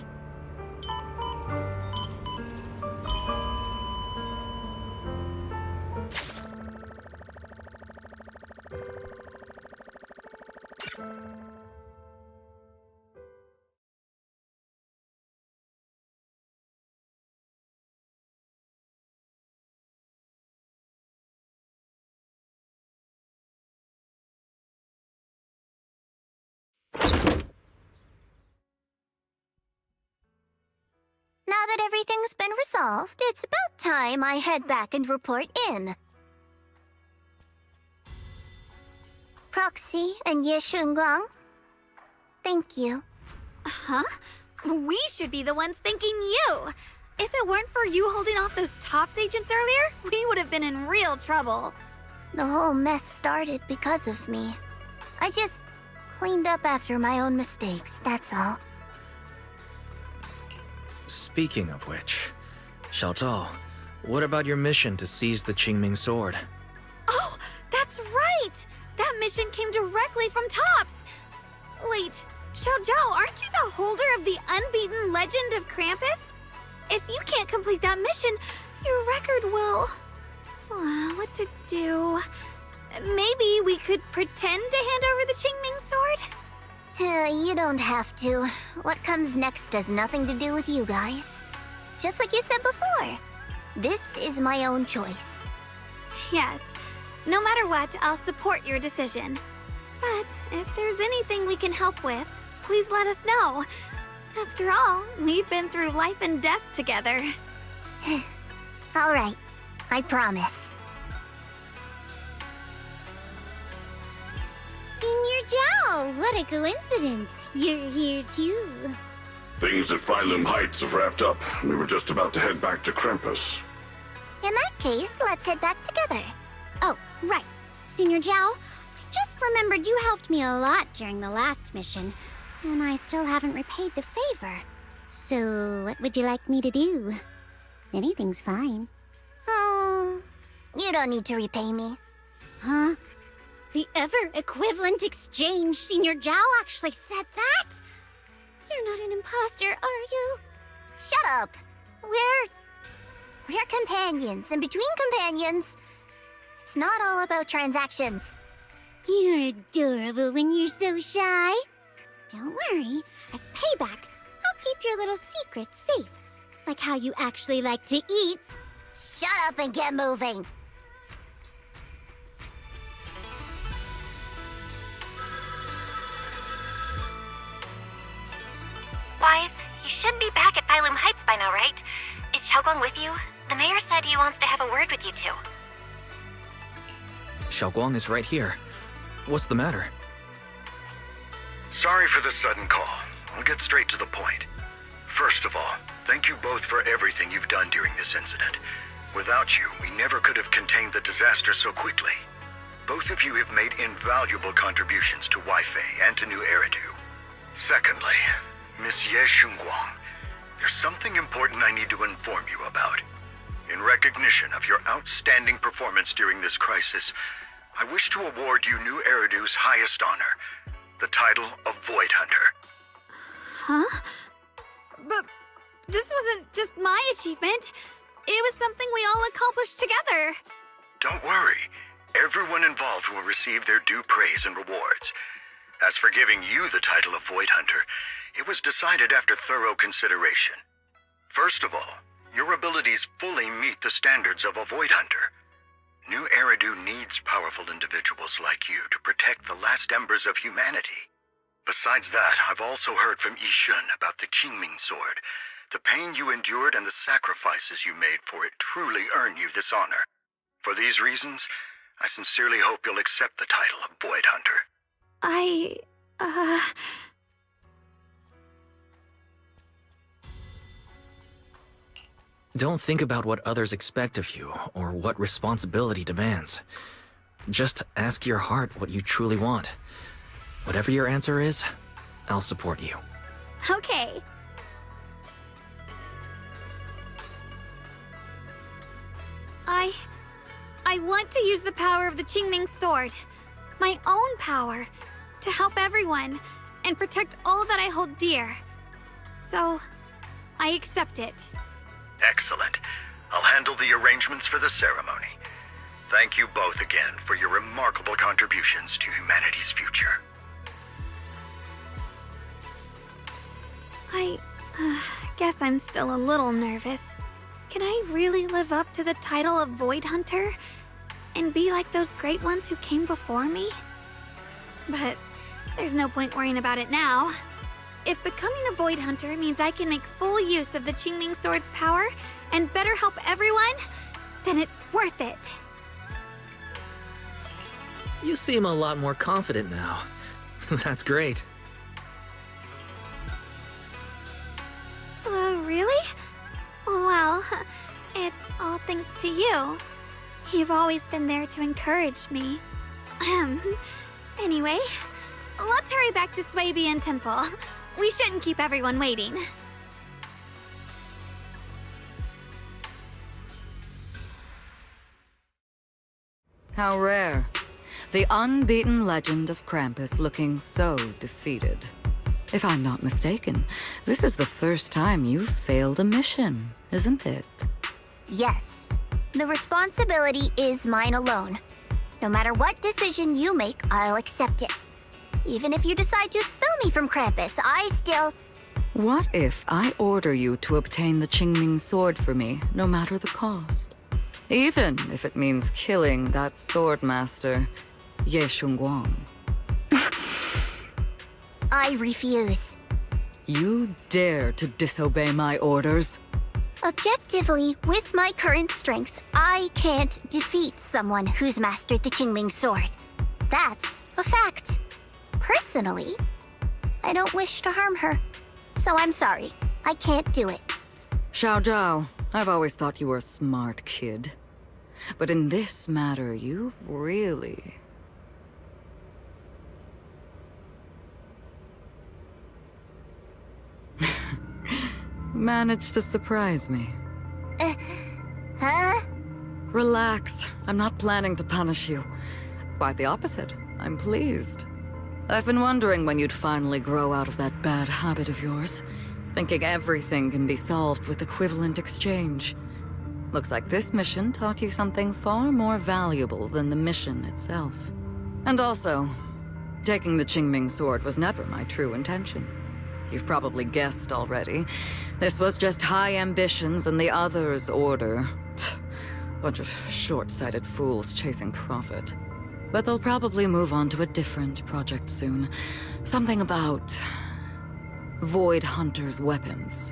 Now that everything's been resolved, it's about time I head back and report in. Proxy and Shunguang, thank you. Huh? We should be the ones thanking you. If it weren't for you holding off those TOPS agents earlier, we would have been in real trouble. The whole mess started because of me. I just cleaned up after my own mistakes, that's all. Speaking of which, Zhao, what about your mission to seize the Qingming sword? Oh, that's right! That mission came directly from TOPS! Wait, Zhao, aren't you the holder of the unbeaten legend of Krampus? If you can't complete that mission, your record will... what to do? Maybe we could pretend to hand over the Qingming sword? You don't have to. What comes next has nothing to do with you guys. Just like you said before, this is my own choice. Yes. No matter what, I'll support your decision. But if there's anything we can help with, please let us know. After all, we've been through life and death together. All right. I promise. Senior Zhao, what a coincidence. You're here too. Things at Failume Heights have wrapped up. We were just about to head back to Krampus. In that case, let's head back together. Oh, right. Senior Zhao, I just remembered you helped me a lot during the last mission, and I still haven't repaid the favor. So, what would you like me to do? Anything's fine. You don't need to repay me. Huh? The ever-equivalent exchange, Senior Zhao actually said that? You're not an imposter, are you? Shut up! We're companions, and between companions, it's not all about transactions. You're adorable when you're so shy. Don't worry, as payback, I'll keep your little secrets safe. Like how you actually like to eat. Shut up and get moving! Wise, you should be back at Failume Heights by now, right? Is Shunguang with you? The mayor said he wants to have a word with you two. Shunguang is right here. What's the matter? Sorry for the sudden call. I'll get straight to the point. First of all, thank you both for everything you've done during this incident. Without you, we never could have contained the disaster so quickly. Both of you have made invaluable contributions to Wi-Fi and to New Eridu. Secondly, Monsieur Shunguang, there's something important I need to inform you about. In recognition of your outstanding performance during this crisis, I wish to award you New Eridu's highest honor, the title of Void Hunter. Huh? But this wasn't just my achievement. It was something we all accomplished together. Don't worry. Everyone involved will receive their due praise and rewards. As for giving you the title of Void Hunter, it was decided after thorough consideration. First of all, your abilities fully meet the standards of a Void Hunter. New Eridu needs powerful individuals like you to protect the last embers of humanity. Besides that, I've also heard from Yishun about the Qingming Sword. The pain you endured and the sacrifices you made for it truly earn you this honor. For these reasons, I sincerely hope you'll accept the title of Void Hunter. Don't think about what others expect of you or what responsibility demands. Just ask your heart what you truly want. Whatever your answer is, I'll support you. Okay. I want to use the power of the Qingming Sword, my own power, to help everyone and protect all that I hold dear. So, I accept it. Excellent. I'll handle the arrangements for the ceremony. Thank you both again for your remarkable contributions to humanity's future. I guess I'm still a little nervous. Can I really live up to the title of Void Hunter and be like those great ones who came before me? But there's no point worrying about it now. If becoming a Void Hunter means I can make full use of the Qingming Sword's power and better help everyone, then it's worth it. You seem a lot more confident now. That's great. Really? Well, it's all thanks to you. You've always been there to encourage me. Anyway, let's hurry back to Swabian Temple. We shouldn't keep everyone waiting. How rare. The unbeaten legend of Krampus looking so defeated. If I'm not mistaken, this is the first time you've failed a mission, isn't it? Yes. The responsibility is mine alone. No matter what decision you make, I'll accept it. Even if you decide to expel me from Krampus, I still... What if I order you to obtain the Qingming Sword for me, no matter the cost? Even if it means killing that swordmaster, Ye Shunguang. I refuse. You dare to disobey my orders? Objectively, with my current strength, I can't defeat someone who's mastered the Qingming Sword. That's a fact. Personally, I don't wish to harm her. So I'm sorry. I can't do it. Zhao, I've always thought you were a smart kid. But in this matter, you've really... managed to surprise me. Huh? Relax. I'm not planning to punish you. Quite the opposite. I'm pleased. I've been wondering when you'd finally grow out of that bad habit of yours, thinking everything can be solved with equivalent exchange. Looks like this mission taught you something far more valuable than the mission itself. And also, taking the Qingming Sword was never my true intention. You've probably guessed already. This was just high ambitions and the others' order. Bunch of short-sighted fools chasing profit. But they'll probably move on to a different project soon. Something about... Void Hunter's weapons.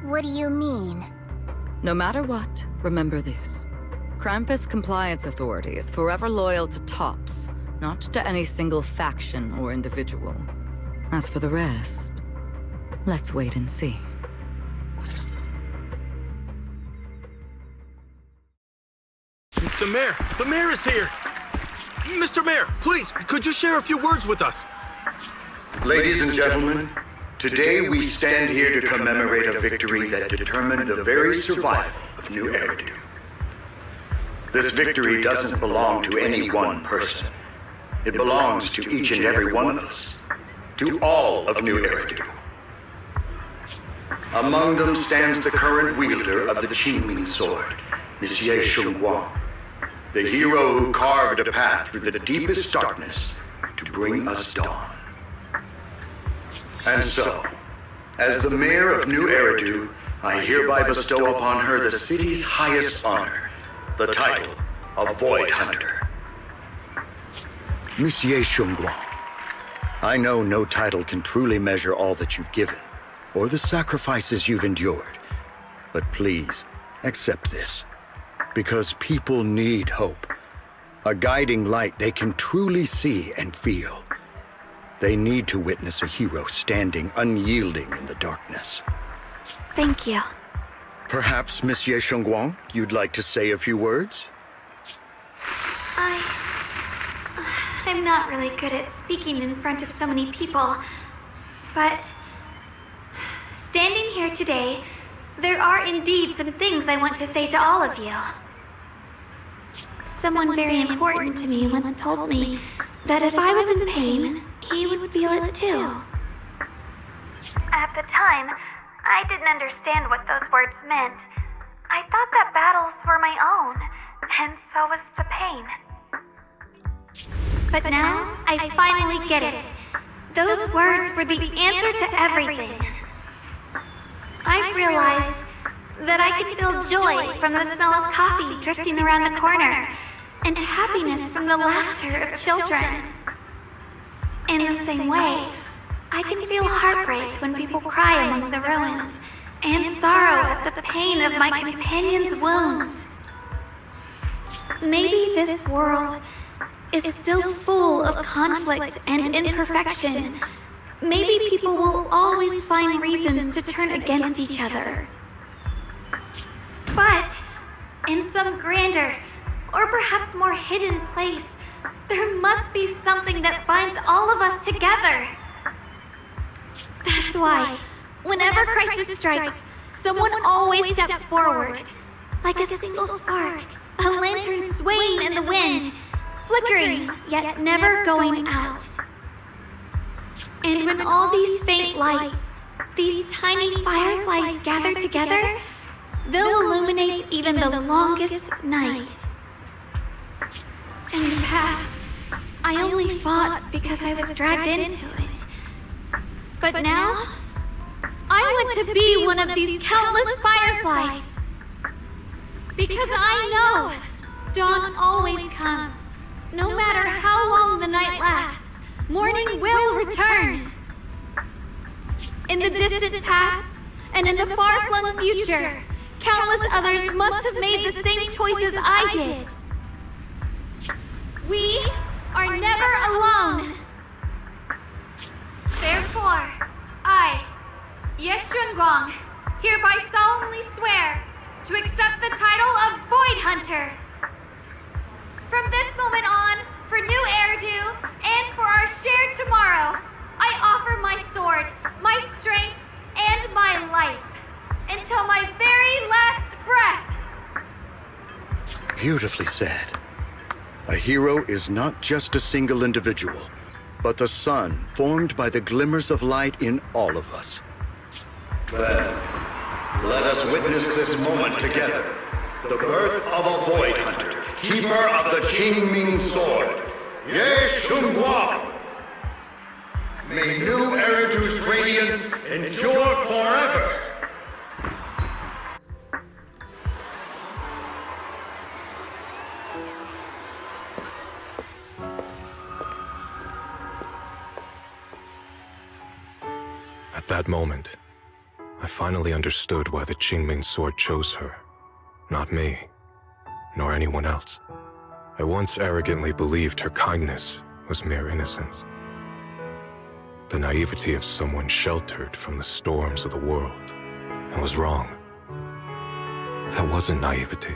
What do you mean? No matter what, remember this. Krampus Compliance Authority is forever loyal to TOPS, not to any single faction or individual. As for the rest, let's wait and see. It's the mayor! The mayor is here! Mr. Mayor, please, could you share a few words with us? Ladies and gentlemen, today we stand here to commemorate a victory that determined the very survival of New Eridu. This victory doesn't belong to any one person. It belongs to each and every one of us. To all of New Eridu. Among them stands the current wielder of the Qingming sword, Monsieur Shunguang, the hero who carved a path through the deepest darkness to bring us dawn. And so, as the mayor of New Eridu, I hereby bestow upon her the city's highest honor, the title of Void Hunter. Monsieur Shunguang, I know no title can truly measure all that you've given, or the sacrifices you've endured. But please, accept this, because people need hope. A guiding light they can truly see and feel. They need to witness a hero standing unyielding in the darkness. Thank you. Perhaps, Monsieur Shunguang, you'd like to say a few words? I'm not really good at speaking in front of so many people, but standing here today, there are indeed some things I want to say to all of you. Someone very important to me once told me that if I was in pain, he would feel it too. At the time, I didn't understand what those words meant. I thought that battles were my own, and so was the pain. But now, I finally get it. Those words were the answer to everything. I've realized that I can feel joy from the smell of coffee drifting around the corner, and happiness from the laughter of children. In the same way, I can feel heartbreak when people cry among the ruins, and sorrow at the pain of my companion's wounds. Maybe this world is still full of conflict and imperfection. Maybe people will always find reasons to turn against each other. But in some grander, or perhaps more hidden place, there must be something that binds all of us together. That's why, whenever crisis strikes, someone always steps forward. Like a single spark, a lantern swaying in the wind, flickering, yet never going out. And when all these faint lights, these tiny fireflies gather together, they'll illuminate even the longest night. In the past, I only fought because I was dragged into it. But now, I want to be one of these countless fireflies. Because I know dawn always comes. No matter how long the night lasts, morning will return. In the distant past, and in the far-flung future, countless others must have made the same choices I did. We are never alone. Therefore, I, Shunguang, hereby solemnly swear to accept the title of Void Hunter. From this moment on, for New Eridu, and for our shared tomorrow, I offer my sword, my strength, and my life, until my very last breath. Beautifully said. A hero is not just a single individual, but the sun formed by the glimmers of light in all of us. Then, let us witness this moment together. The birth of a Void Hunter, keeper of the Qingming sword, Shunguang. May New Eridu's radiance endure forever. At that moment, I finally understood why the Qingming sword chose her, not me, nor anyone else. I once arrogantly believed her kindness was mere innocence. The naivety of someone sheltered from the storms of the world. I was wrong. That wasn't naivety.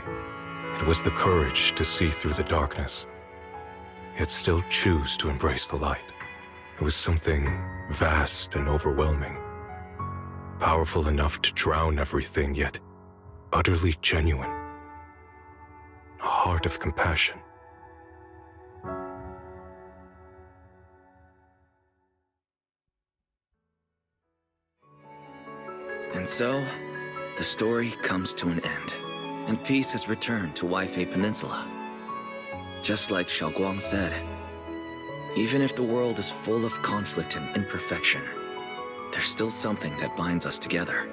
It was the courage to see through the darkness, yet still choose to embrace the light. It was something vast and overwhelming, powerful enough to drown everything, yet utterly genuine. A heart of compassion. And so, the story comes to an end, and peace has returned to Waifei Peninsula. Just like Shunguang said, even if the world is full of conflict and imperfection, there's still something that binds us together.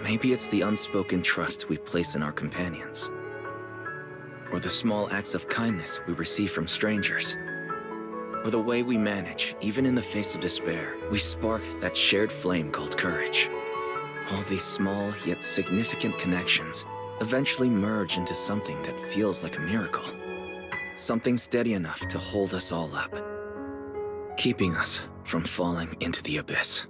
Maybe it's the unspoken trust we place in our companions, or the small acts of kindness we receive from strangers, or the way we manage, even in the face of despair, we spark that shared flame called courage. All these small yet significant connections eventually merge into something that feels like a miracle. Something steady enough to hold us all up, keeping us from falling into the abyss.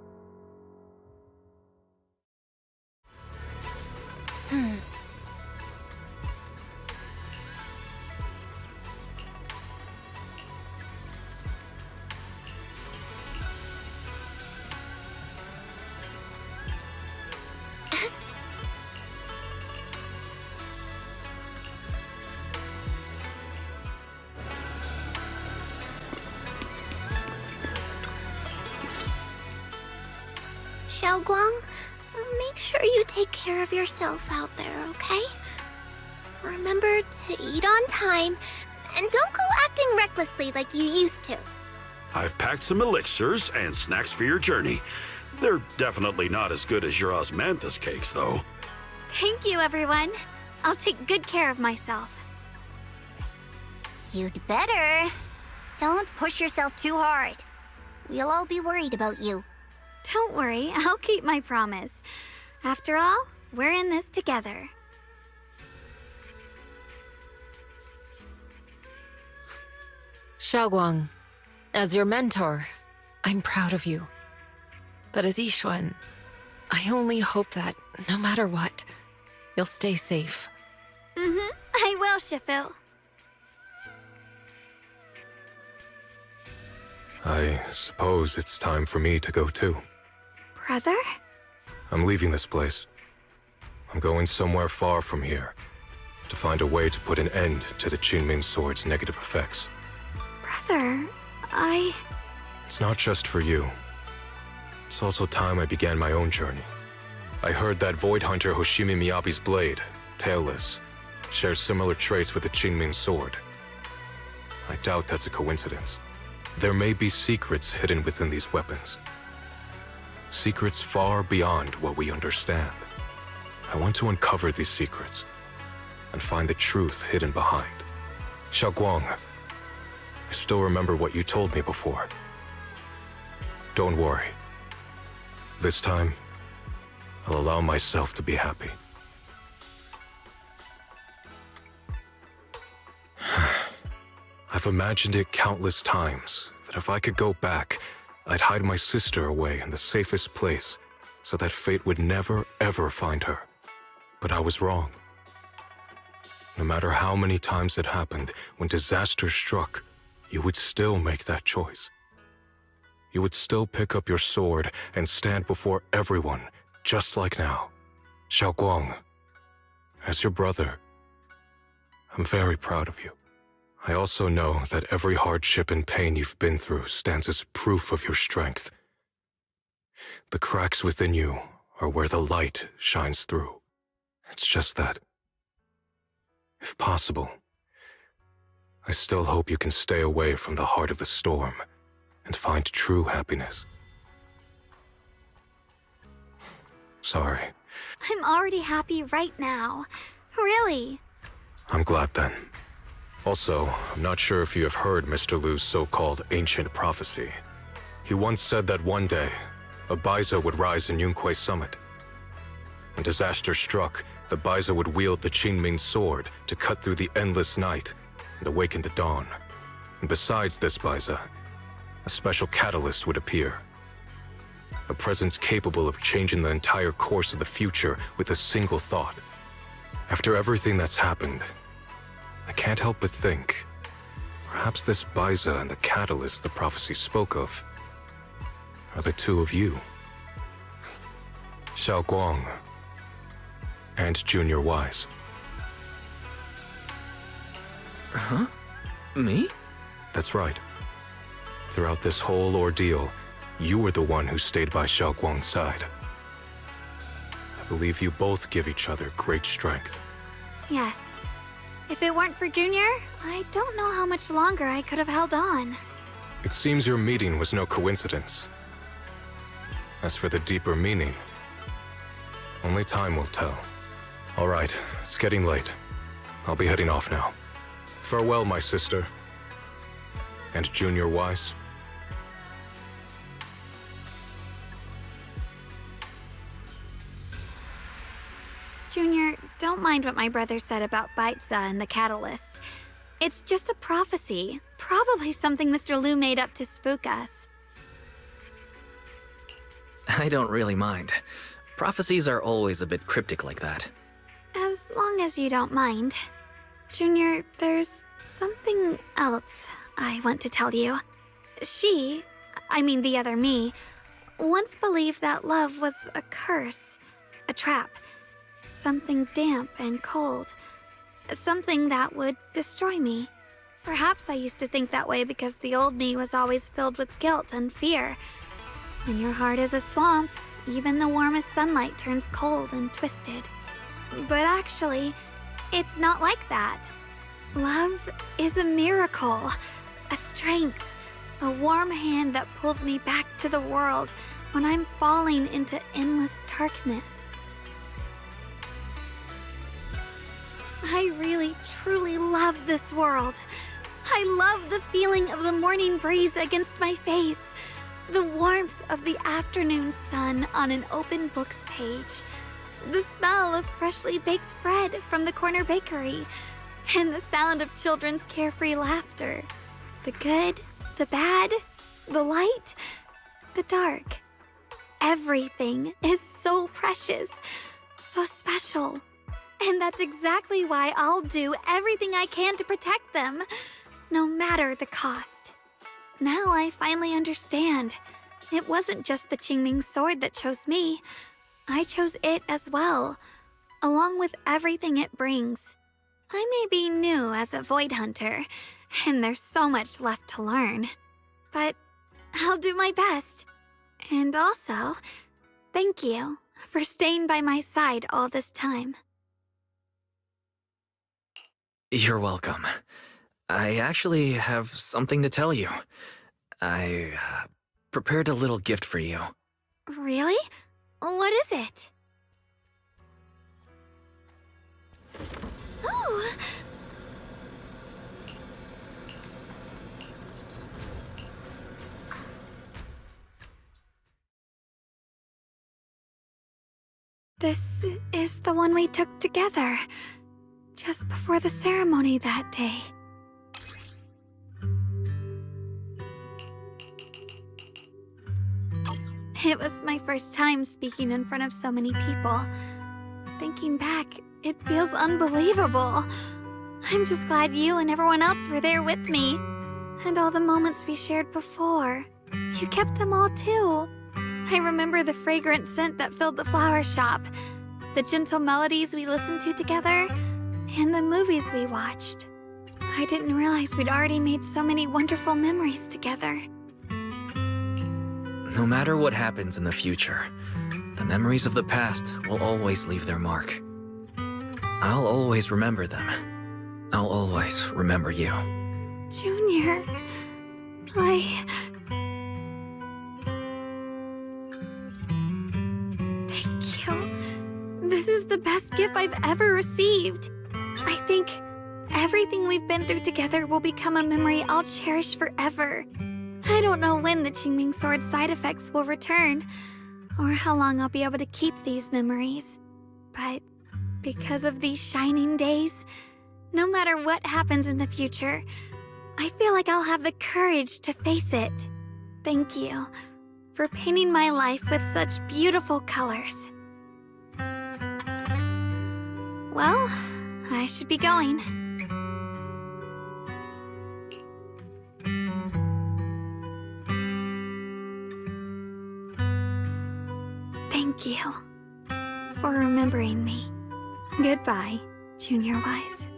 Shunguang, make sure you take care of yourself out there, okay? Remember to eat on time, and don't go acting recklessly like you used to. I've packed some elixirs and snacks for your journey. They're definitely not as good as your osmanthus cakes, though. Thank you, everyone. I'll take good care of myself. You'd better. Don't push yourself too hard. We'll all be worried about you. Don't worry, I'll keep my promise. After all, we're in this together. Shunguang, as your mentor, I'm proud of you. But as Yixuan, I only hope that, no matter what, you'll stay safe. I will, Shifu. I suppose it's time for me to go too. Brother? I'm leaving this place. I'm going somewhere far from here to find a way to put an end to the Qinming Sword's negative effects. Brother, It's not just for you. It's also time I began my own journey. I heard that Void Hunter Hoshimi Miyabi's blade, Tailless, shares similar traits with the Qinming Sword. I doubt that's a coincidence. There may be secrets hidden within these weapons. Secrets far beyond what we understand. I want to uncover these secrets and find the truth hidden behind. Shunguang, I still remember what you told me before. Don't worry. This time, I'll allow myself to be happy. I've imagined it countless times that if I could go back, I'd hide my sister away in the safest place so that fate would never, ever find her. But I was wrong. No matter how many times it happened, when disaster struck, you would still make that choice. You would still pick up your sword and stand before everyone, just like now. Shunguang, as your brother, I'm very proud of you. I also know that every hardship and pain you've been through stands as proof of your strength. The cracks within you are where the light shines through. It's just that, if possible, I still hope you can stay away from the heart of the storm and find true happiness. Sorry. I'm already happy right now. Really. I'm glad then. Also, I'm not sure if you have heard Mr. Liu's so-called ancient prophecy. He once said that one day, a Baiza would rise in Yunque Summit. When disaster struck, the Baiza would wield the Qinming Sword to cut through the endless night and awaken the dawn. And besides this Baiza, a special catalyst would appear. A presence capable of changing the entire course of the future with a single thought. After everything that's happened, I can't help but think, perhaps this Baiza and the catalyst the prophecy spoke of are the two of you. Shunguang and Junior Wise. Huh? Me? That's right. Throughout this whole ordeal, you were the one who stayed by Shunguang's side. I believe you both give each other great strength. Yes. If it weren't for Junior, I don't know how much longer I could have held on. It seems your meeting was no coincidence. As for the deeper meaning, only time will tell. All right, it's getting late. I'll be heading off now. Farewell, my sister. And Junior Wise. Junior, don't mind what my brother said about Baitza and the catalyst. It's just a prophecy. Probably something Mr. Liu made up to spook us. I don't really mind. Prophecies are always a bit cryptic like that. As long as you don't mind. Junior, there's something else I want to tell you. I mean the other me, once believed that love was a curse, a trap, something damp and cold, something that would destroy me. Perhaps I used to think that way because the old me was always filled with guilt and fear. When your heart is a swamp, even the warmest sunlight turns cold and twisted. But actually, it's not like that. Love is a miracle, a strength, a warm hand that pulls me back to the world when I'm falling into endless darkness. I really, truly love this world. I love the feeling of the morning breeze against my face, the warmth of the afternoon sun on an open book's page, the smell of freshly baked bread from the corner bakery, and the sound of children's carefree laughter. The good, the bad, the light, the dark. Everything is so precious, so special. And that's exactly why I'll do everything I can to protect them, no matter the cost. Now I finally understand. It wasn't just the Qingming sword that chose me. I chose it as well, along with everything it brings. I may be new as a Void Hunter, and there's so much left to learn. But I'll do my best. And also, thank you for staying by my side all this time. You're welcome. I actually have something to tell you. I prepared a little gift for you. Really? What is it? Oh! This is the one we took together, just before the ceremony that day. It was my first time speaking in front of so many people. Thinking back, it feels unbelievable. I'm just glad you and everyone else were there with me. And all the moments we shared before. You kept them all too. I remember the fragrant scent that filled the flower shop, the gentle melodies we listened to together, and the movies we watched. I didn't realize we'd already made so many wonderful memories together. No matter what happens in the future, the memories of the past will always leave their mark. I'll always remember them. I'll always remember you. Junior, Thank you. This is the best gift I've ever received. I think everything we've been through together will become a memory I'll cherish forever. I don't know when the Qingming sword side effects will return, or how long I'll be able to keep these memories. But because of these shining days, no matter what happens in the future, I feel like I'll have the courage to face it. Thank you for painting my life with such beautiful colors. Well, I should be going. Thank you for remembering me. Goodbye, Junior Wise.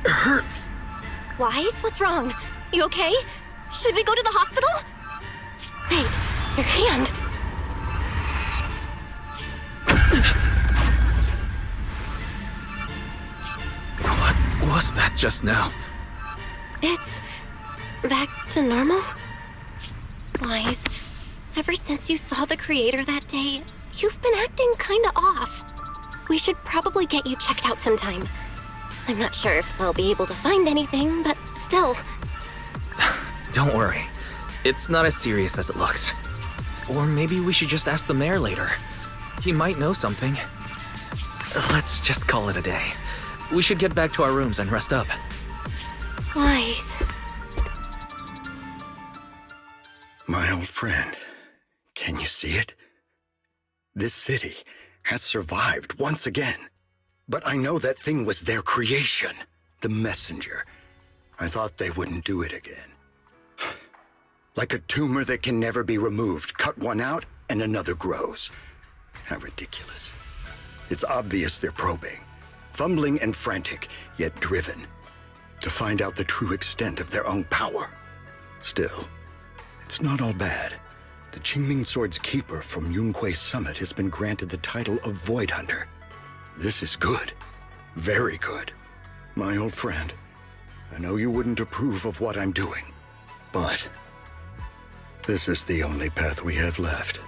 It hurts. Wise, what's wrong? You okay? Should we go to the hospital? Wait, your hand. What was that just now? It's back to normal? Wise, ever since you saw the creator that day, you've been acting kinda off. We should probably get you checked out sometime. I'm not sure if they'll be able to find anything, but still. Don't worry. It's not as serious as it looks. Or maybe we should just ask the mayor later. He might know something. Let's just call it a day. We should get back to our rooms and rest up. Wise. My old friend, can you see it? This city has survived once again. But I know that thing was their creation, the messenger. I thought they wouldn't do it again. Like a tumor that can never be removed. Cut one out and another grows. How ridiculous. It's obvious they're probing, fumbling and frantic, yet driven, to find out the true extent of their own power. Still, it's not all bad. The Qingming Sword's keeper from Yunque's summit has been granted the title of Void Hunter. This is good. Very good. My old friend, I know you wouldn't approve of what I'm doing, but this is the only path we have left.